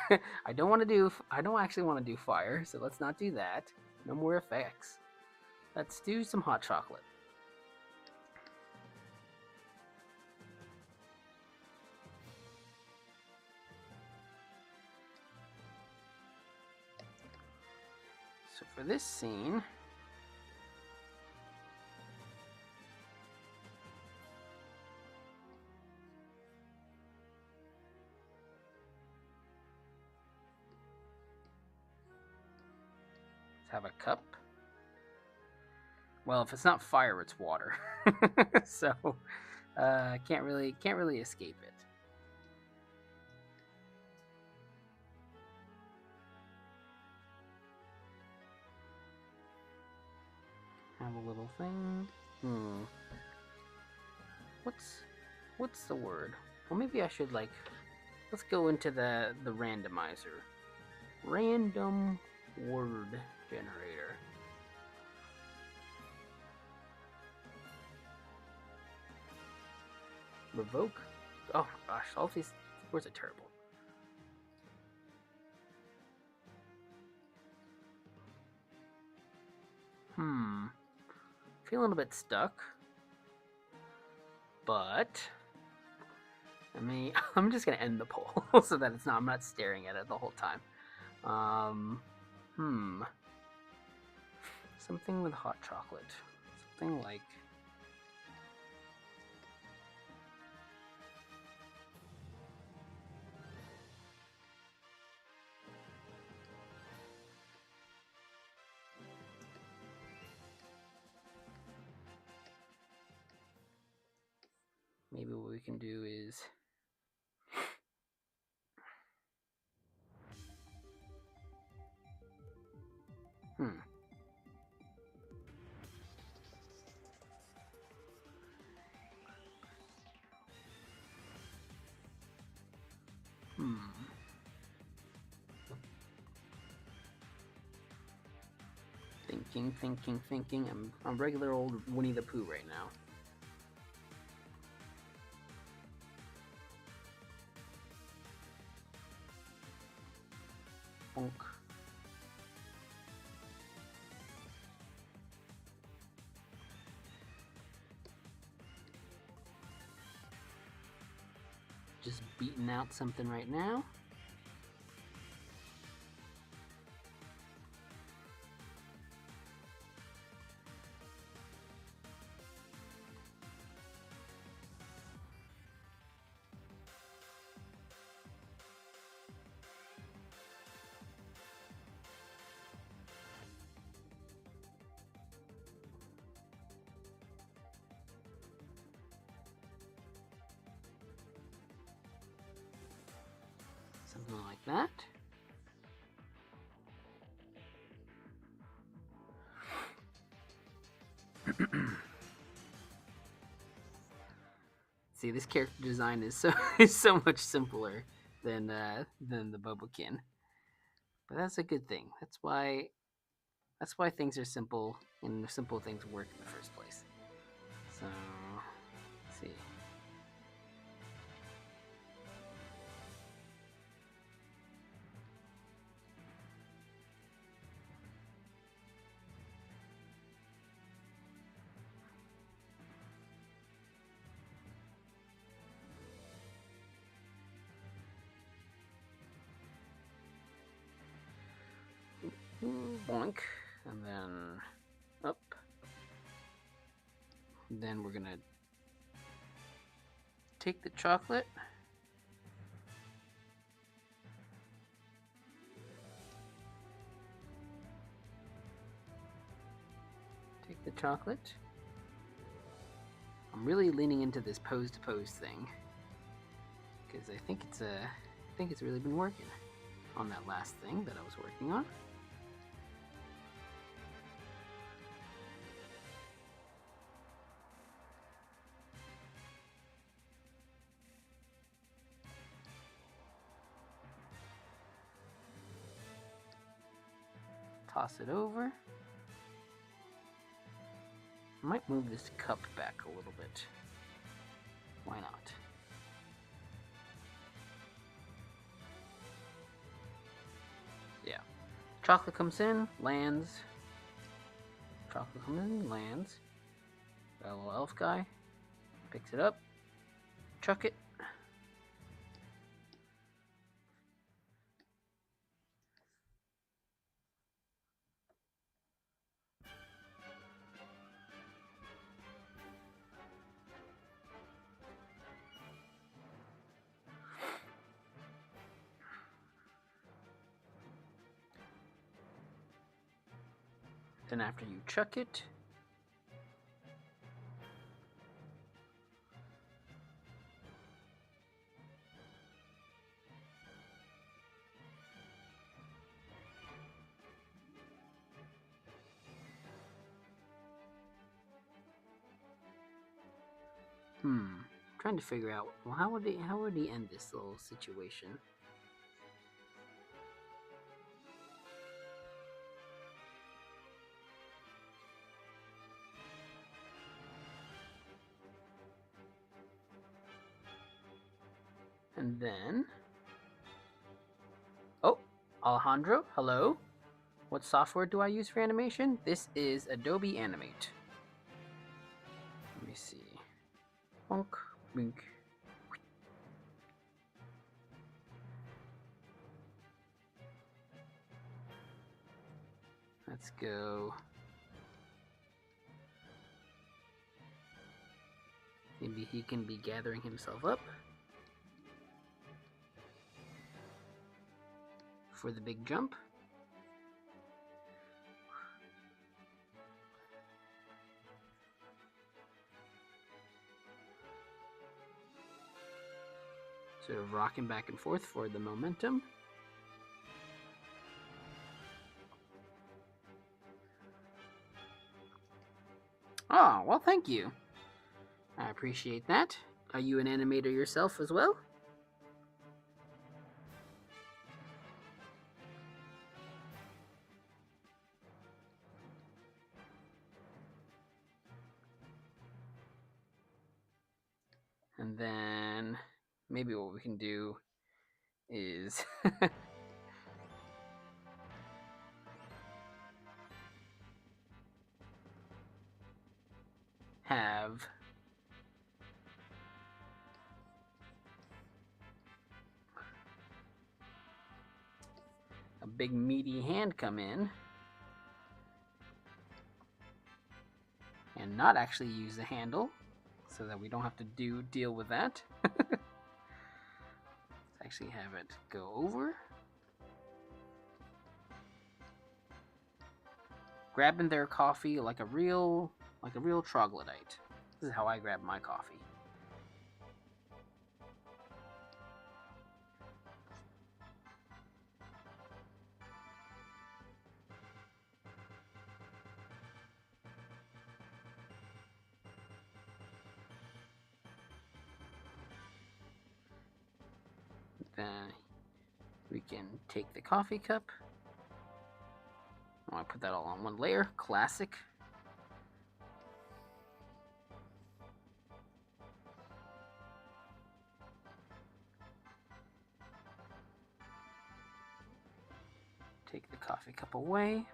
actually want to do fire, so let's not do that. No more effects. Let's do some hot chocolate. So for this scene, let's have a cup. Well, if it's not fire, it's water. So can't really escape it. Have a little thing. What's the word? Well, maybe I should let's go into the randomizer. Random word generator. Revoke? Oh my gosh, all these words are terrible. Feeling a bit stuck. But I'm just gonna end the poll so that I'm not staring at it the whole time. Something with hot chocolate. Something like, maybe what we can do is... Thinking. I'm regular old Winnie the Pooh right now. Bonk. Just beating out something right now. Something like that. See, this character design is so much simpler than the Bobokin, but that's a good thing. That's why things are simple, and simple things work in the first place. So, let's see. Boink, and then up. Then we're gonna take the chocolate. Take the chocolate. I'm really leaning into this pose to pose thing because I think it's really been working on that last thing that I was working on. Toss it over. I might move this cup back a little bit. Why not? Yeah. Chocolate comes in, lands. Chocolate comes in, lands. Got a little elf guy. Picks it up. Chuck it. Then after you chuck it, trying to figure out, well, how would he end this little situation? And then, oh, Alejandro, hello. What software do I use for animation? This is Adobe Animate. Let me see. Bonk, bink. Let's go. Maybe he can be gathering himself up for the big jump. Sort of rocking back and forth for the momentum. Oh, well, thank you. I appreciate that. Are you an animator yourself as well? And then maybe what we can do is have a big meaty hand come in and not actually use the handle so that we don't have to deal with that. Let's actually have it go over. Grabbing their coffee like a real troglodyte. This is how I grab my coffee. Then we can take the coffee cup. I want to put that all on one layer. Classic. Take the coffee cup away.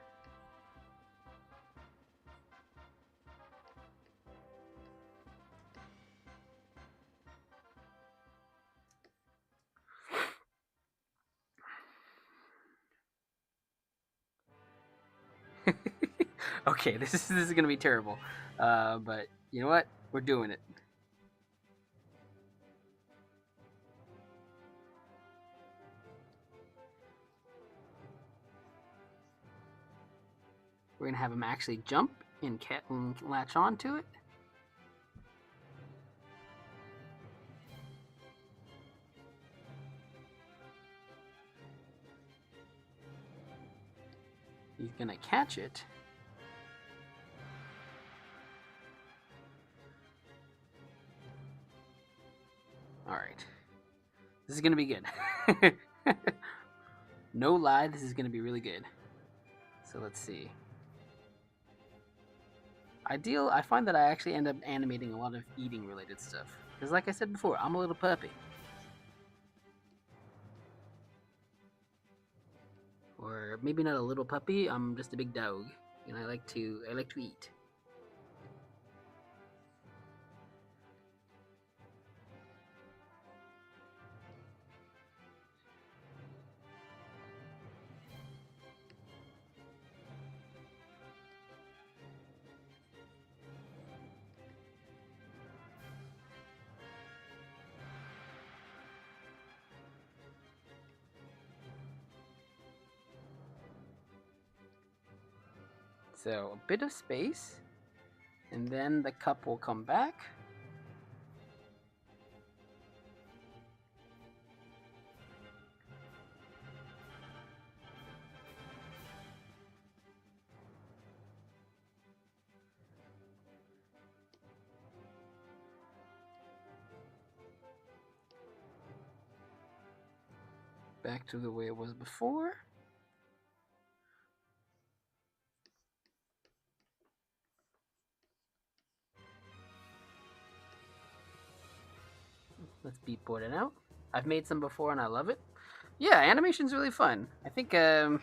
Okay, this is gonna be terrible, but you know what? We're doing it. We're gonna have him actually jump and latch onto it. He's gonna catch it. Alright. This is gonna be good. No lie, this is gonna be really good. So let's see. I find that I actually end up animating a lot of eating related stuff. Because like I said before, I'm a little puppy. Or maybe not a little puppy, I'm just a big dog. And I like to eat. So a bit of space, and then the cup will come back. Back to the way it was before. Let's beat board it out. I've made some before and I love it. Yeah, animation's really fun. I think it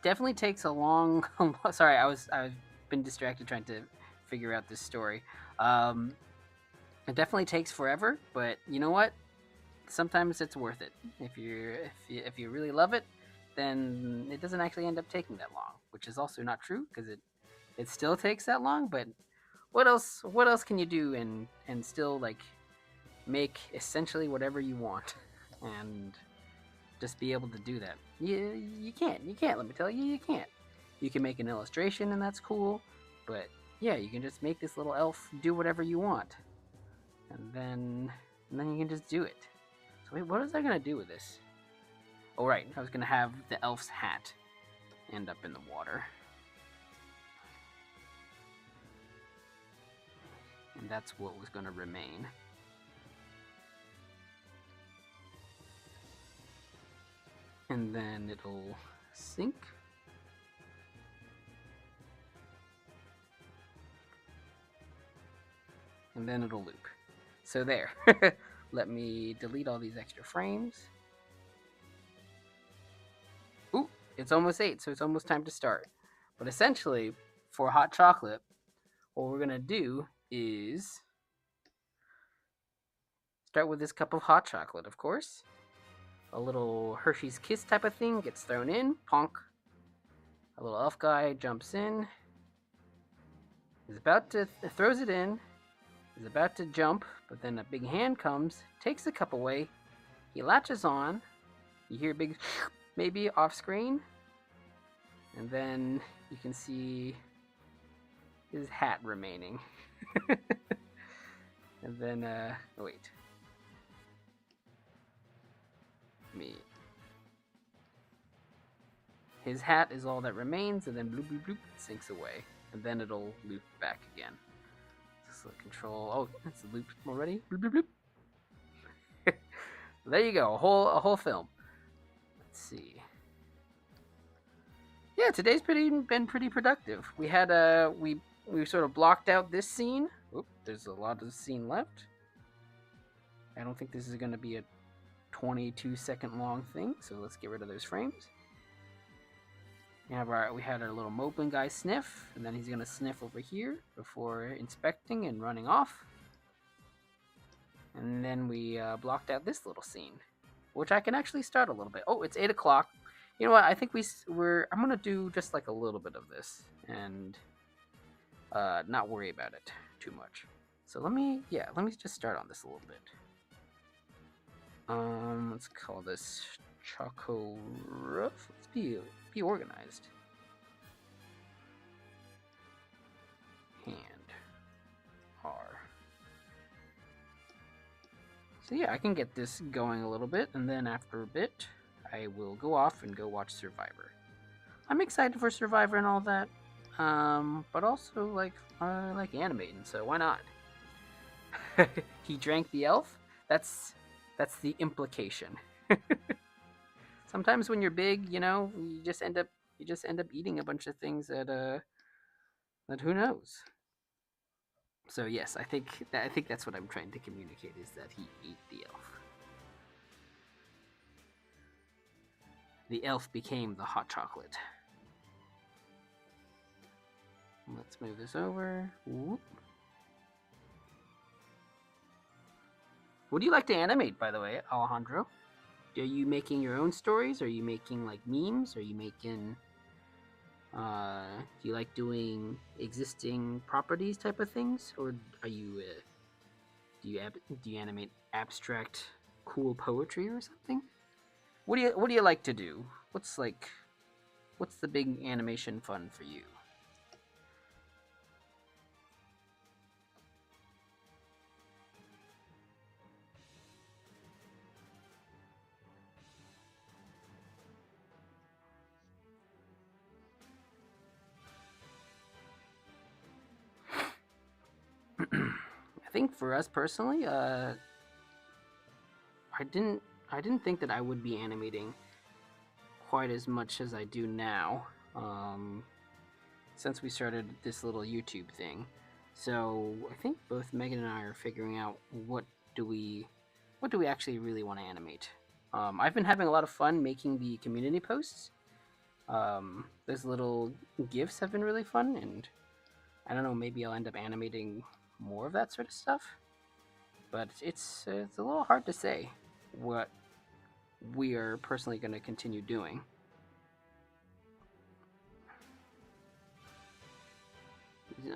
definitely takes a long. Sorry, I've been distracted trying to figure out this story. It definitely takes forever, but you know what? Sometimes it's worth it. If you really love it, then it doesn't actually end up taking that long, which is also not true because it still takes that long. But what else can you do and still like make essentially whatever you want and just be able to do that? You can't, let me tell you, you can't. You can make an illustration and that's cool, but yeah, you can just make this little elf do whatever you want. And then And then you can just do it. So wait, what was I gonna do with this? Oh right, I was gonna have the elf's hat end up in the water. And that's what was gonna remain. And then it'll sink. And then it'll loop. So there. Let me delete all these extra frames. Ooh, it's almost 8, so it's almost time to start. But essentially, for hot chocolate, what we're gonna do is start with this cup of hot chocolate, of course. A little Hershey's Kiss type of thing gets thrown in, ponk. A little elf guy jumps in, is about to throws it in, is about to jump, but then a big hand comes, takes the cup away. He latches on. You hear a big maybe off screen, and then you can see his hat remaining. And then oh wait. His hat is all that remains, and then bloop bloop bloop sinks away, and then it'll loop back again. So control. Oh, it's a loop already. Bloop bloop bloop. There you go, a whole film. Let's see. Yeah, today's been pretty productive. We had we sort of blocked out this scene. Oop, there's a lot of the scene left. I don't think this is going to be a 22-second long thing, so let's get rid of those frames. We had our little moping guy sniff, and then he's gonna sniff over here before inspecting and running off. And then we blocked out this little scene, which I can actually start a little bit. Oh, it's 8 o'clock. You know what? I think I'm gonna do just like a little bit of this and not worry about it too much. So let me just start on this a little bit. Let's call this Choco Roof. Let's be organized. Hand R. So yeah, I can get this going a little bit, and then after a bit, I will go off and go watch Survivor. I'm excited for Survivor and all that, but also like Animate, so why not? He drank the elf. That's the implication. Sometimes when you're big, you know, you just end up eating a bunch of things that who knows. So yes, I think that's what I'm trying to communicate, is that he ate the elf. The elf became the hot chocolate. Let's move this over. Whoop. What do you like to animate, by the way, Alejandro? Are you making your own stories? Are you making like memes? Are you making do you like doing existing properties type of things, or are you do you animate abstract cool poetry or something? What do you like to do? What's the big animation fun for you? I think for us personally, I didn't think that I would be animating quite as much as I do now, since we started this little YouTube thing. So I think both Megan and I are figuring out what do we actually really want to animate. I've been having a lot of fun making the community posts. Those little GIFs have been really fun, and I don't know, maybe I'll end up animating more of that sort of stuff. But it's a little hard to say what we are personally going to continue doing.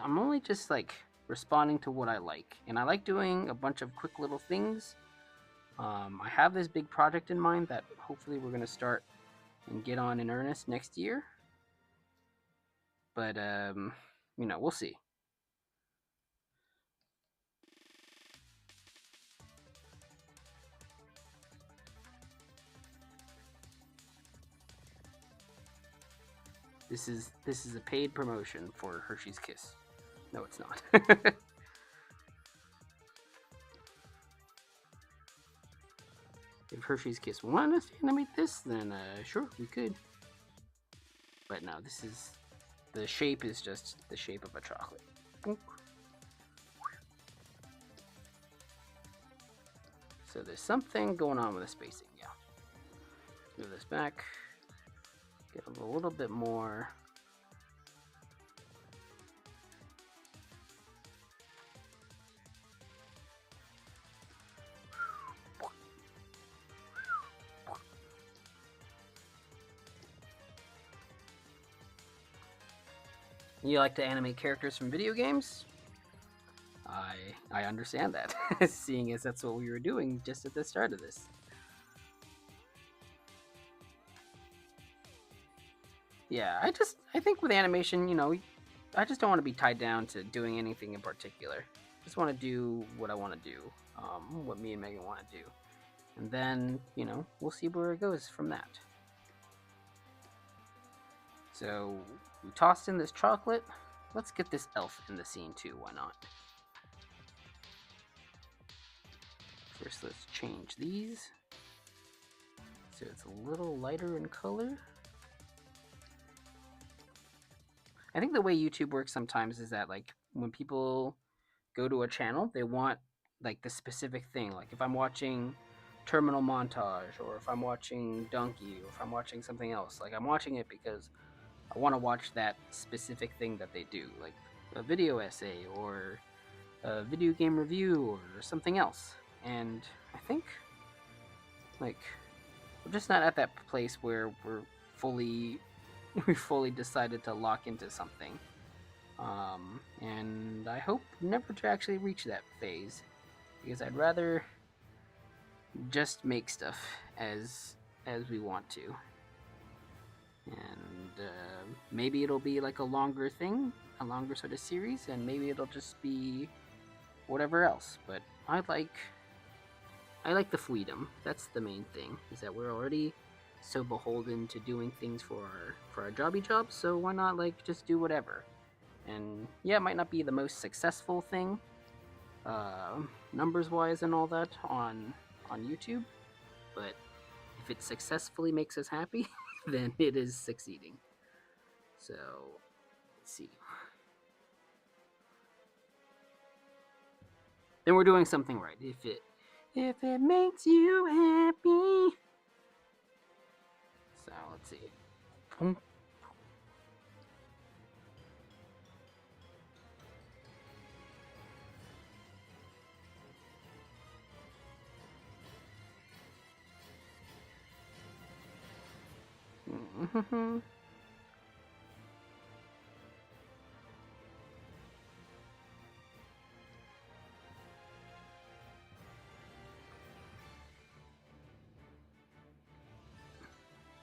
I'm only just like responding to what I like, and I like doing a bunch of quick little things. I have this big project in mind that hopefully we're going to start and get on in earnest next year. But you know, we'll see. This is a paid promotion for Hershey's Kiss. No, it's not. If Hershey's Kiss wanted us to animate this, then sure, we could. But no, this is... the shape is just the shape of a chocolate. So there's something going on with the spacing, yeah. Move this back. Get a little bit more. You like to animate characters from video games? I understand that, seeing as that's what we were doing just at the start of this. Yeah, I think with animation, you know, I just don't want to be tied down to doing anything in particular. Just want to do what I want to do, what me and Megan want to do. And then, you know, we'll see where it goes from that. So, we tossed in this chocolate. Let's get this elf in the scene too, why not? First, let's change these so it's a little lighter in color. I think the way YouTube works sometimes is that, like, when people go to a channel, they want, like, the specific thing. Like, if I'm watching Terminal Montage, or if I'm watching Donkey, or if I'm watching something else, like, I'm watching it because I want to watch that specific thing that they do, like a video essay, or a video game review, or something else. And I think, like, we're just not at that place where we fully decided to lock into something. And I hope never to actually reach that phase, because I'd rather just make stuff as we want to. And maybe it'll be like a longer thing, a longer sort of series, and maybe it'll just be whatever else. But I like the freedom. That's the main thing, is that we're already so beholden to doing things for our jobby jobs, so why not, like, just do whatever? And yeah, it might not be the most successful thing, numbers wise and all that on YouTube, but if it successfully makes us happy, then it is succeeding. So let's see. Then we're doing something right. If it makes you happy. So let's see.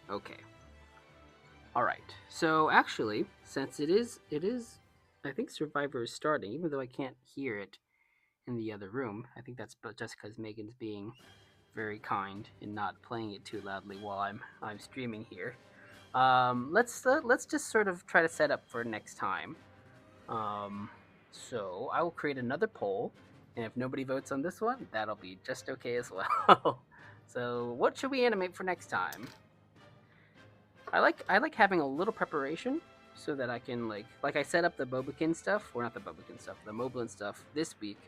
Okay. All right. So actually, since it is, I think Survivor is starting, even though I can't hear it in the other room. I think that's just because Megan's being very kind and not playing it too loudly while I'm streaming here. Let's just sort of try to set up for next time. So I will create another poll, and if nobody votes on this one, that'll be just okay as well. So what should we animate for next time? I like having a little preparation so that I can, like I set up the Bobakin stuff, or not the Bobakin stuff, the Moblin stuff this week,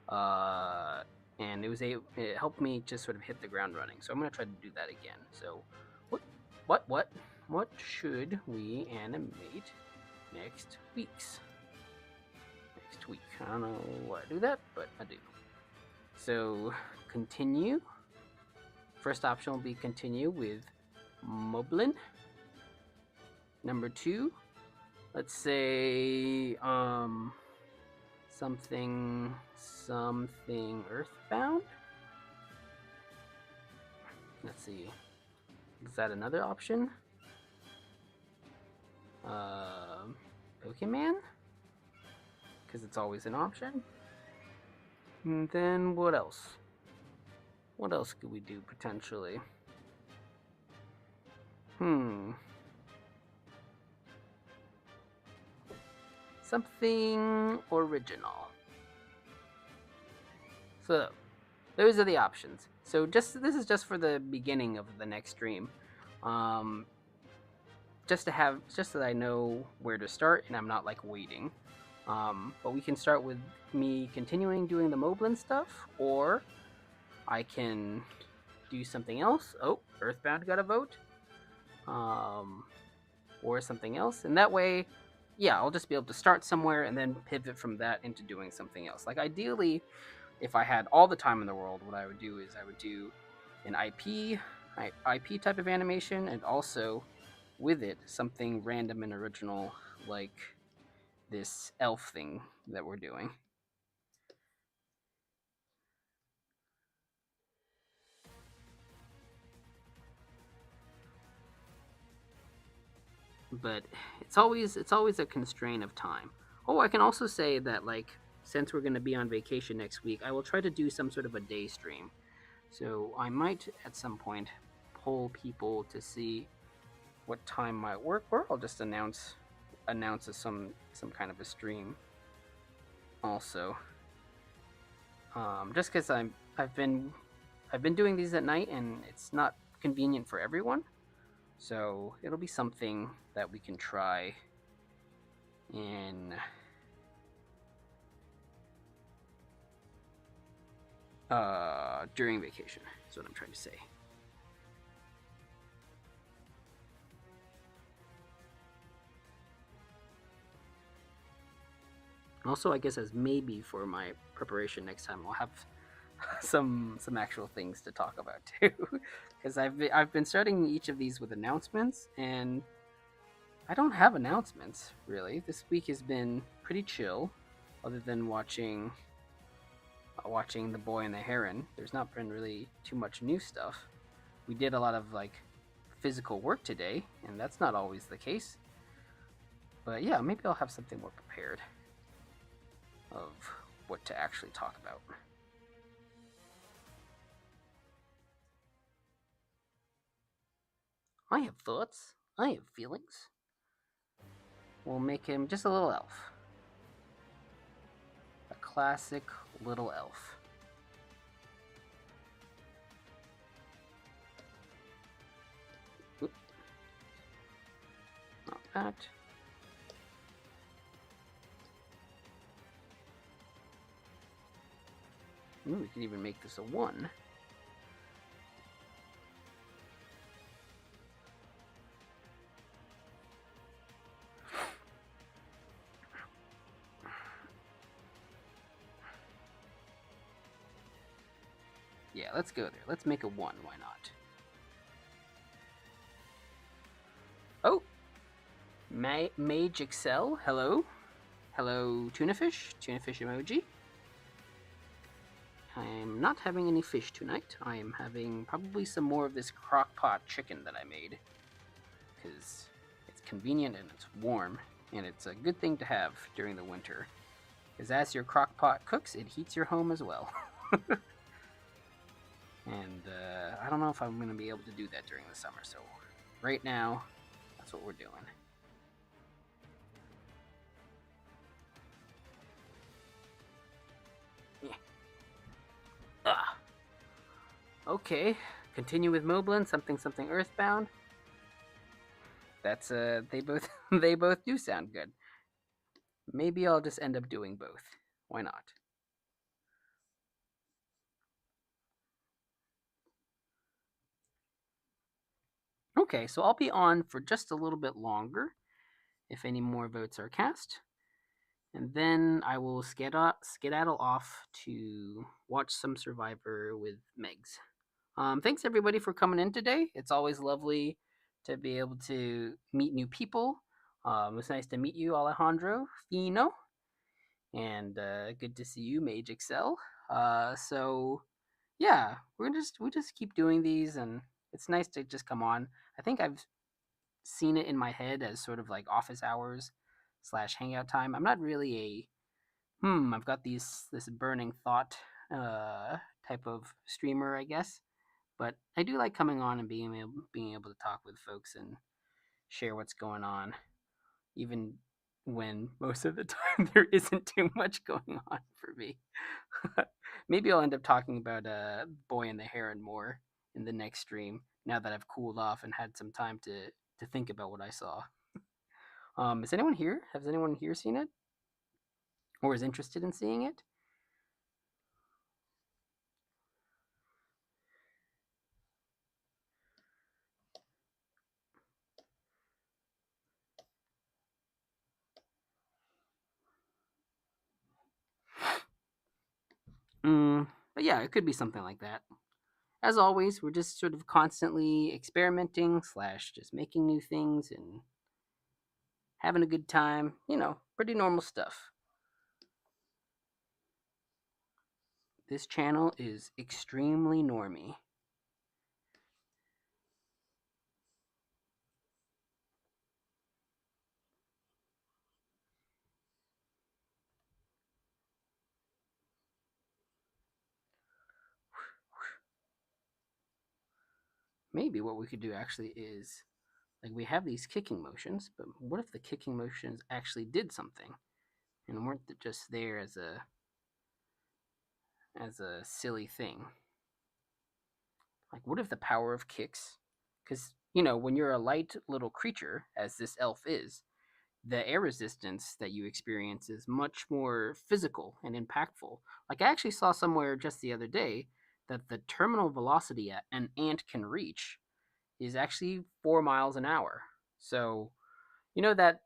and it helped me just sort of hit the ground running. So I'm gonna try to do that again. So what should we animate next week? I don't know why I do that, but I do. So continue. First option will be continue with Moblin. Number 2, let's say something Earthbound. Let's see, is that another option? Pokemon, because it's always an option. And then what else? What else could we do potentially? something original. So those are the options. So this is just for the beginning of the next stream. Um, just so that I know where to start and I'm not like waiting. But we can start with me continuing doing the Moblin stuff, or I can do something else. Oh, Earthbound got a vote. Or something else. And that way, yeah, I'll just be able to start somewhere and then pivot from that into doing something else. Like ideally, if I had all the time in the world, what I would do is I would do an IP type of animation, and also with it something random and original like this elf thing that we're doing. But it's always a constraint of time. Oh, I can also say that like since we're going to be on vacation next week, I will try to do some sort of a day stream. So I might at some point poll people to see what time might work, or I'll just announce some kind of a stream. Also, just because I've been doing these at night and it's not convenient for everyone, so it'll be something that we can try in during vacation. Is what I'm trying to say. Also, I guess as maybe for my preparation next time, I'll have some actual things to talk about too, because I've been starting each of these with announcements, and I don't have announcements really. This week has been pretty chill, other than watching The Boy and the Heron. There's not been really too much new stuff. We did a lot of like physical work today, and that's not always the case. But yeah, maybe I'll have something more prepared of what to actually talk about. I have thoughts. I have feelings. We'll make him just a little elf. A classic little elf. Oop. Not that. Ooh, we can even make this a 1. Yeah, let's go there. Let's make a 1. Why not? Oh! Mage Excel, hello. Hello, Tunafish. Tunafish emoji. I'm not having any fish tonight. I am having probably some more of this crock pot chicken that I made. Because it's convenient and it's warm. And it's a good thing to have during the winter. Because as your crock pot cooks, it heats your home as well. And I don't know if I'm going to be able to do that during the summer. So right now, that's what we're doing. Ah. Okay, continue with Moblin, something Earthbound. That's they both they both do sound good. Maybe I'll just end up doing both. Why not? Okay, so I'll be on for just a little bit longer if any more votes are cast. And then I will skedaddle off to watch some Survivor with Megs. Thanks everybody for coming in today. It's always lovely to be able to meet new people. It was nice to meet you, Alejandro Fino, and good to see you, Mage Excel. So yeah, we just keep doing these, and it's nice to just come on. I think I've seen it in my head as sort of like office hours / hangout time. I'm not really a I've got this burning thought type of streamer, I guess. But I do like coming on and being able to talk with folks and share what's going on. Even when most of the time there isn't too much going on for me. Maybe I'll end up talking about Boy and the Heron more in the next stream now that I've cooled off and had some time to think about what I saw. Is anyone here? Has anyone here seen it or is interested in seeing it? But yeah, it could be something like that. As always, we're just sort of constantly experimenting slash just making new things and having a good time. You know, pretty normal stuff. This channel is extremely normy. Maybe what we could do actually is like we have these kicking motions, but what if the kicking motions actually did something and weren't just there as a silly thing? Like what if the power of kicks, cuz you know, when you're a light little creature as this elf is, the air resistance that you experience is much more physical and impactful. Like I actually saw somewhere just the other day that the terminal velocity an ant can reach is actually 4 miles an hour. So you know that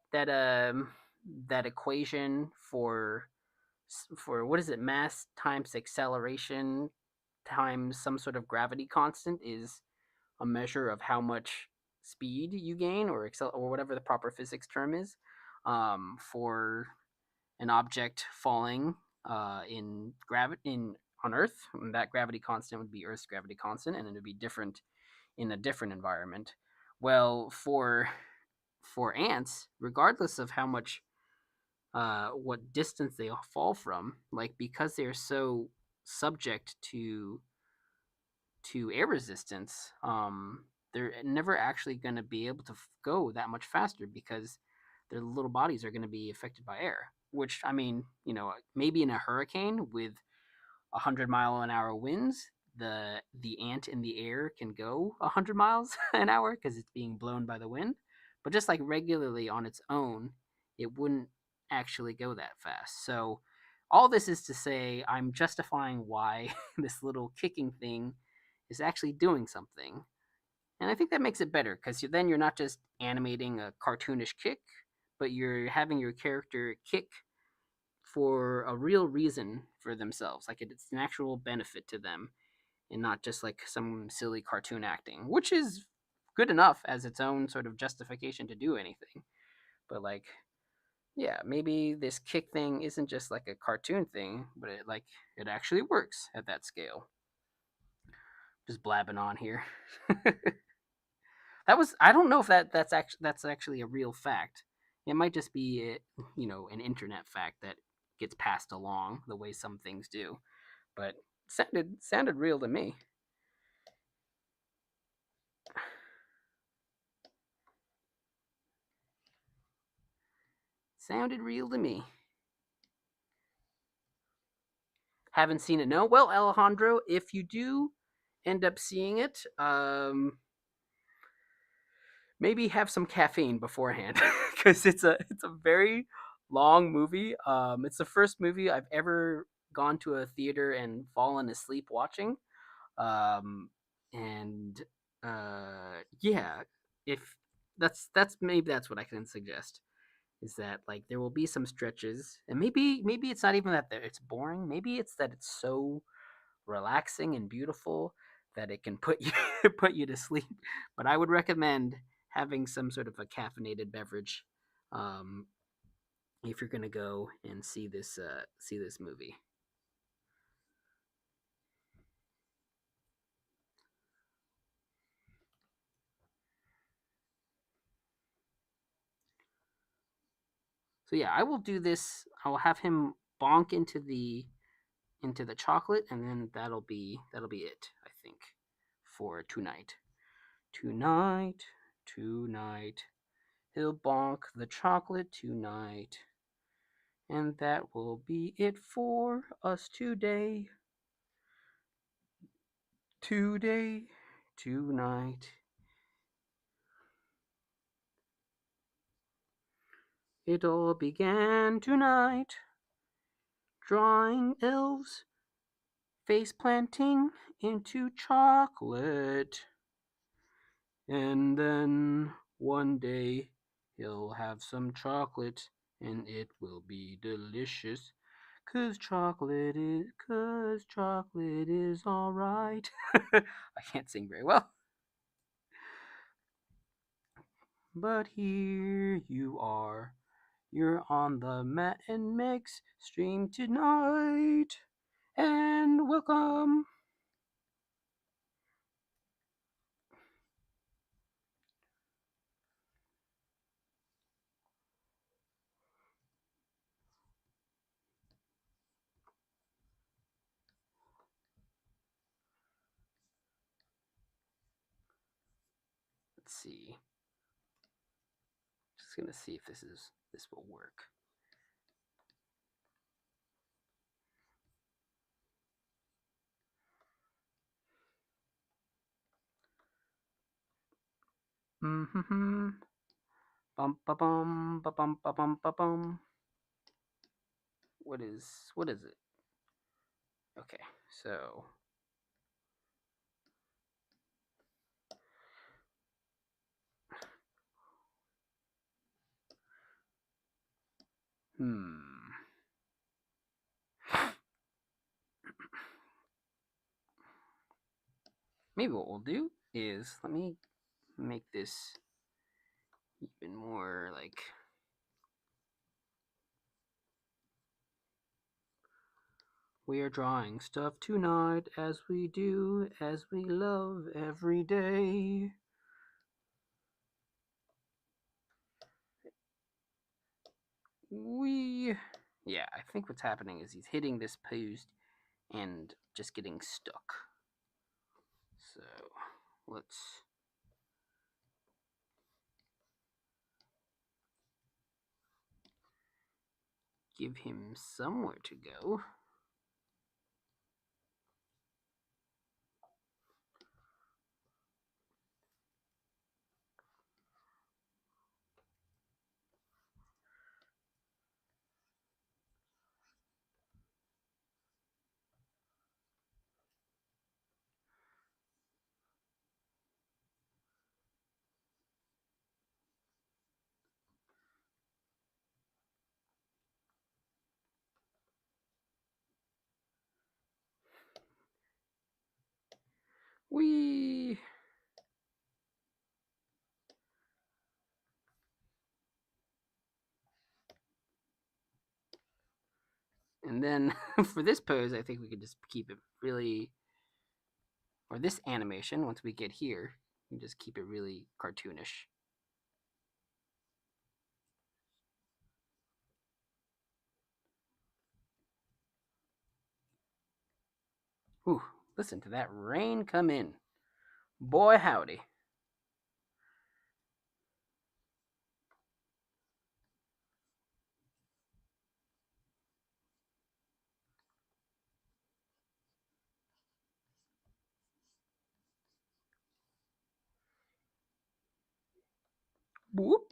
equation for what is it, mass times acceleration times some sort of gravity constant is a measure of how much speed you gain or whatever the proper physics term is for an object falling in gravity in on Earth. And that gravity constant would be Earth's gravity constant, and it would be different in a different environment. Well, for ants, regardless of how much what distance they fall from, like because they're so subject to air resistance, they're never actually going to be able to go that much faster because their little bodies are going to be affected by air. Which I mean, you know, maybe in a hurricane with 100-mile-an-hour winds, the ant in the air can go 100 miles an hour because it's being blown by the wind. But just like regularly on its own, it wouldn't actually go that fast. So all this is to say, I'm justifying why this little kicking thing is actually doing something. And I think that makes it better because then you're not just animating a cartoonish kick, but you're having your character kick for a real reason for themselves. Like it's an actual benefit to them and not just like some silly cartoon acting, which is good enough as its own sort of justification to do anything. But like, yeah, maybe this kick thing isn't just like a cartoon thing, but it actually works at that scale. Just blabbing on here. That was I don't know if that's actually a real fact. It might just be an internet fact that gets passed along the way some things do, but sounded real to me. Sounded real to me. Haven't seen it? No. Well, Alejandro, if you do end up seeing it, maybe have some caffeine beforehand because it's a very long movie. It's the first movie I've ever gone to a theater and fallen asleep watching. And yeah, if that's maybe that's what I can suggest is that like there will be some stretches, and maybe it's not even that it's boring. Maybe it's that it's so relaxing and beautiful that it can put you put you to sleep. But I would recommend having some sort of a caffeinated beverage um, if you're gonna go and see this movie. So yeah, I will do this. I will have him bonk into the chocolate, and then that'll be it. I think for tonight, tonight, tonight. He'll bonk the chocolate tonight. And that will be it for us today. Today, tonight. It all began tonight. Drawing elves, face planting into chocolate. And then one day he'll have some chocolate and it will be delicious. Cause chocolate is alright. I can't sing very well. But here you are. You're on the Matt and Megs stream tonight. And welcome. Let's see. Just gonna see if this will work. Mm-hmm. Bum ba bum ba bum ba bum ba bum. What is it? Okay, so maybe what we'll do is let me make this even more like we are drawing stuff tonight as we do, as we love every day. Yeah, I think what's happening is he's hitting this post and just getting stuck. So let's give him somewhere to go. Whee! And then for this pose, I think we could just keep it really, or this animation, once we get here, you just keep it really cartoonish. Ooh, listen to that rain come in. Boy, howdy. Whoop.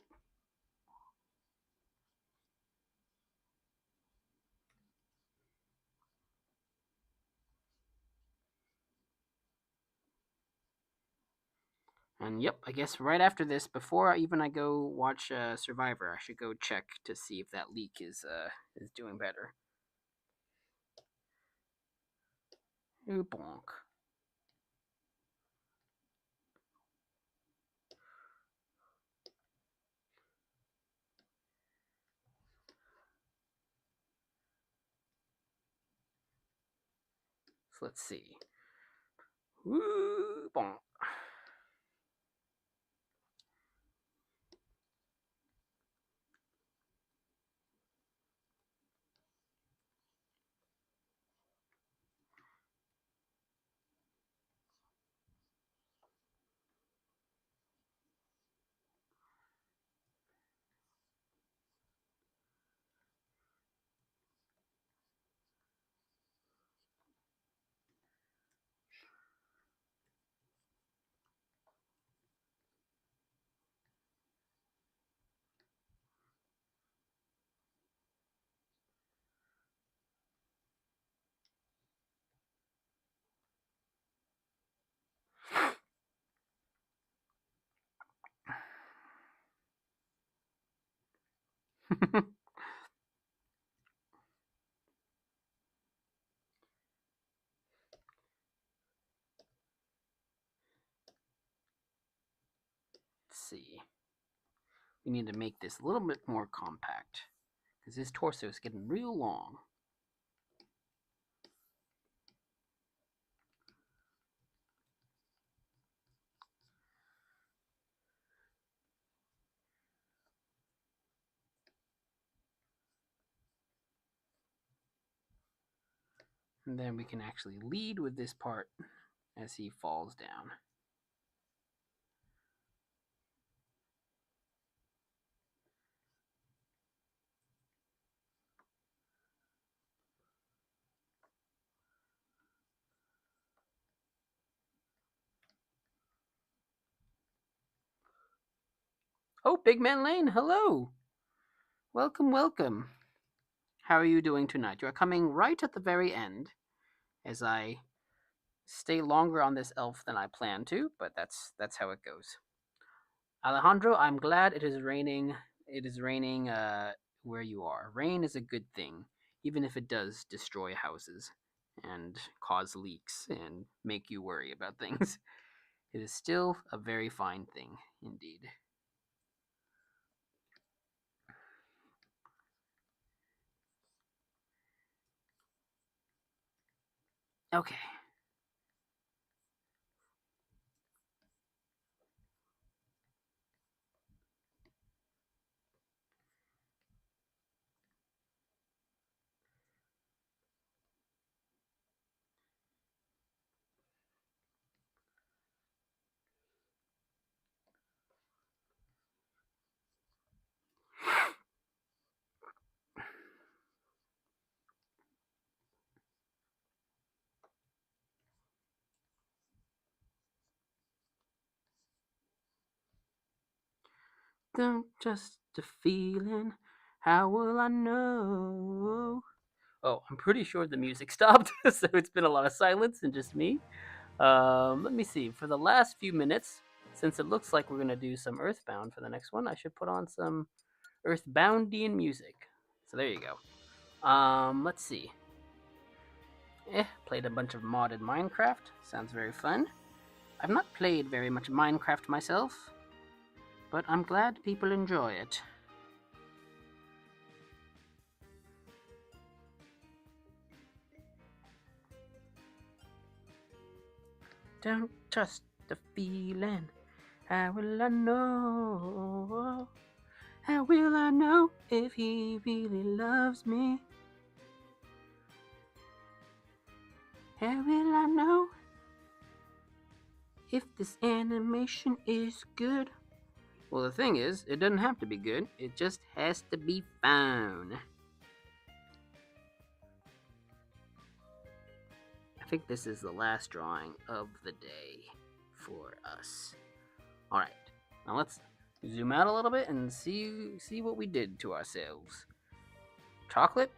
And yep, I guess right after this, before even I go watch Survivor, I should go check to see if that leak is doing better. Ooh, bonk. So let's see. Ooh, bonk. Let's see. We need to make this a little bit more compact because his torso is getting real long. And then we can actually lead with this part as he falls down. Oh, Big Man Lane, hello! Welcome, welcome. How are you doing tonight? You are coming right at the very end as I stay longer on this elf than I planned to, but that's how it goes. Alejandro, I'm glad it is raining. It is raining where you are. Rain is a good thing, even if it does destroy houses and cause leaks and make you worry about things. It is still a very fine thing, indeed. Okay. Don't just a feeling. How will I know? Oh, I'm pretty sure the music stopped, so it's been a lot of silence and just me. Let me see. For the last few minutes, since it looks like we're gonna do some Earthbound for the next one, I should put on some Earthboundian music. So there you go. Let's see. Played a bunch of modded Minecraft. Sounds very fun. I've not played very much Minecraft myself, but I'm glad people enjoy it. Don't trust the feeling. How will I know? How will I know if he really loves me? How will I know if this animation is good? Well, the thing is, it doesn't have to be good. It just has to be fun. I think this is the last drawing of the day for us. All right, now let's zoom out a little bit and see what we did to ourselves. Chocolate,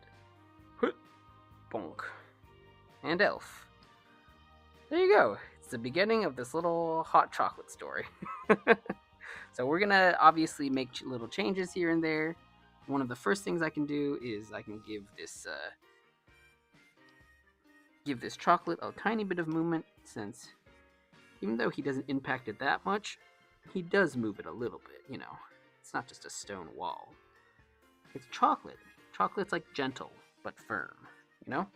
bonk, and elf. There you go. It's the beginning of this little hot chocolate story. So we're gonna obviously make little changes here and there. One of the first things I can do is I can give this chocolate a tiny bit of movement, since even though he doesn't impact it that much, he does move it a little bit, you know. It's not just a stone wall. It's chocolate. Chocolate's like gentle, but firm, you know?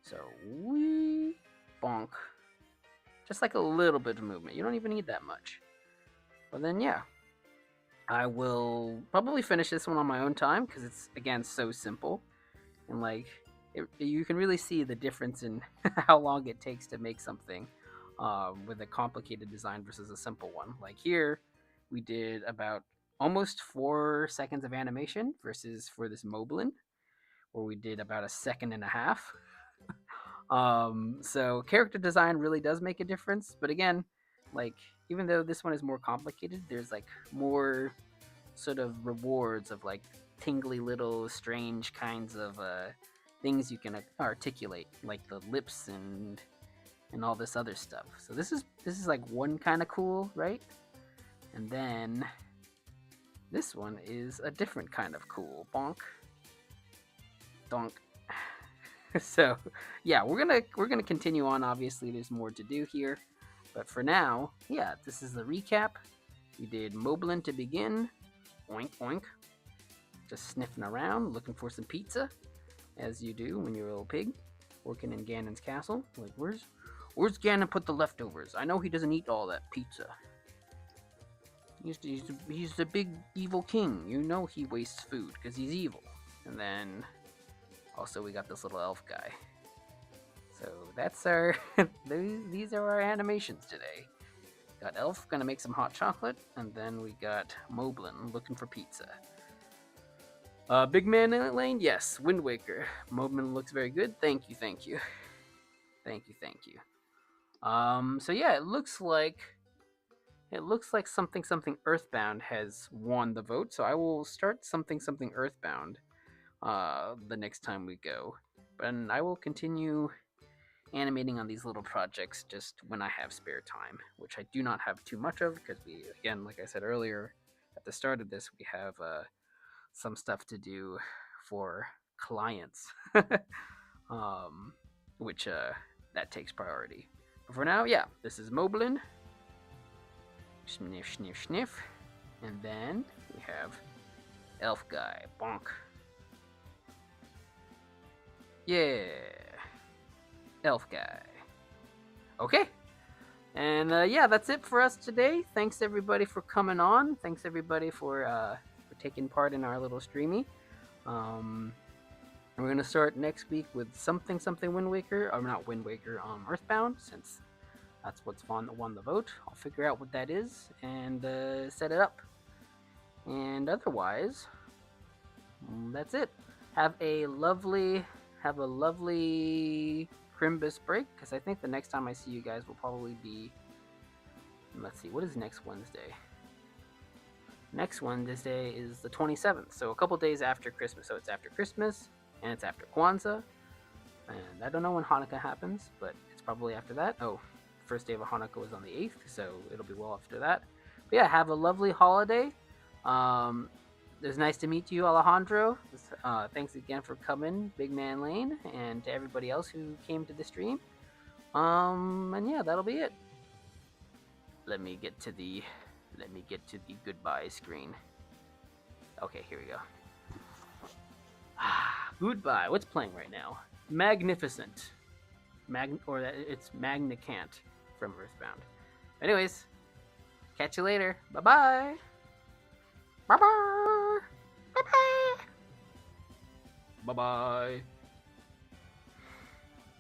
So, we bonk. Just like a little bit of movement. You don't even need that much. But then, yeah. I will probably finish this one on my own time, because it's, again, so simple. And, like, you can really see the difference in how long it takes to make something with a complicated design versus a simple one. Like here, we did about almost 4 seconds of animation versus for this Moblin, where we did about a second and a half. So character design really does make a difference. But again, like even though this one is more complicated, there's like more sort of rewards of like tingly little strange kinds of things you can articulate, like the lips and all this other stuff. So this is like one kind of cool, right? And then This one is a different kind of cool. Bonk. Donk. So, yeah, we're gonna continue on. Obviously, there's more to do here, but for now, yeah, this is the recap. We did Moblin to begin. Oink oink. Just sniffing around, looking for some pizza, as you do when you're a little pig, working in Ganon's castle. Like, where's Ganon put the leftovers? I know he doesn't eat all that pizza. He's the big evil king. You know he wastes food because he's evil. And then also we got this little elf guy. So that's our these are our animations today. Got Elf gonna make some hot chocolate, and then we got Moblin looking for pizza. Big Man in Lane, yes. Wind Waker. Moblin looks very good. Thank you. Thank you. So yeah, it looks like something Earthbound has won the vote. So I will start something Earthbound the next time we go. And I will continue animating on these little projects just when I have spare time, which I do not have too much of because we, again, like I said earlier at the start of this, we have some stuff to do for clients, which that takes priority. But for now, yeah, this is Moblin. Sniff, sniff, sniff. And then we have Elf Guy. Bonk. Yeah. Elf Guy. Okay. And yeah, that's it for us today. Thanks everybody for coming on. Thanks everybody for taking part in our little streamy. We're gonna start next week with something Wind Waker, or not Wind Waker, Earthbound, since that's what's won the vote. I'll figure out what that is and set it up. And otherwise, that's it. Have a lovely Crimbus break, because I think the next time I see you guys will probably be, let's see, what is next Wednesday? Next Wednesday is the 27th, so a couple days after Christmas. So it's after Christmas, and it's after Kwanzaa, and I don't know when Hanukkah happens, but it's probably after that. Oh, first day of Hanukkah was on the 8th, so it'll be well after that. But yeah, have a lovely holiday. It was nice to meet you, Alejandro. Thanks again for coming, Big Man Lane, and to everybody else who came to the stream. And yeah, that'll be it. Let me get to the goodbye screen. Okay, here we go. Goodbye. What's playing right now? Magnificent. It's Magnicant from Earthbound. Anyways, catch you later. Bye-bye. Bye-bye. Bye-bye. Bye-bye.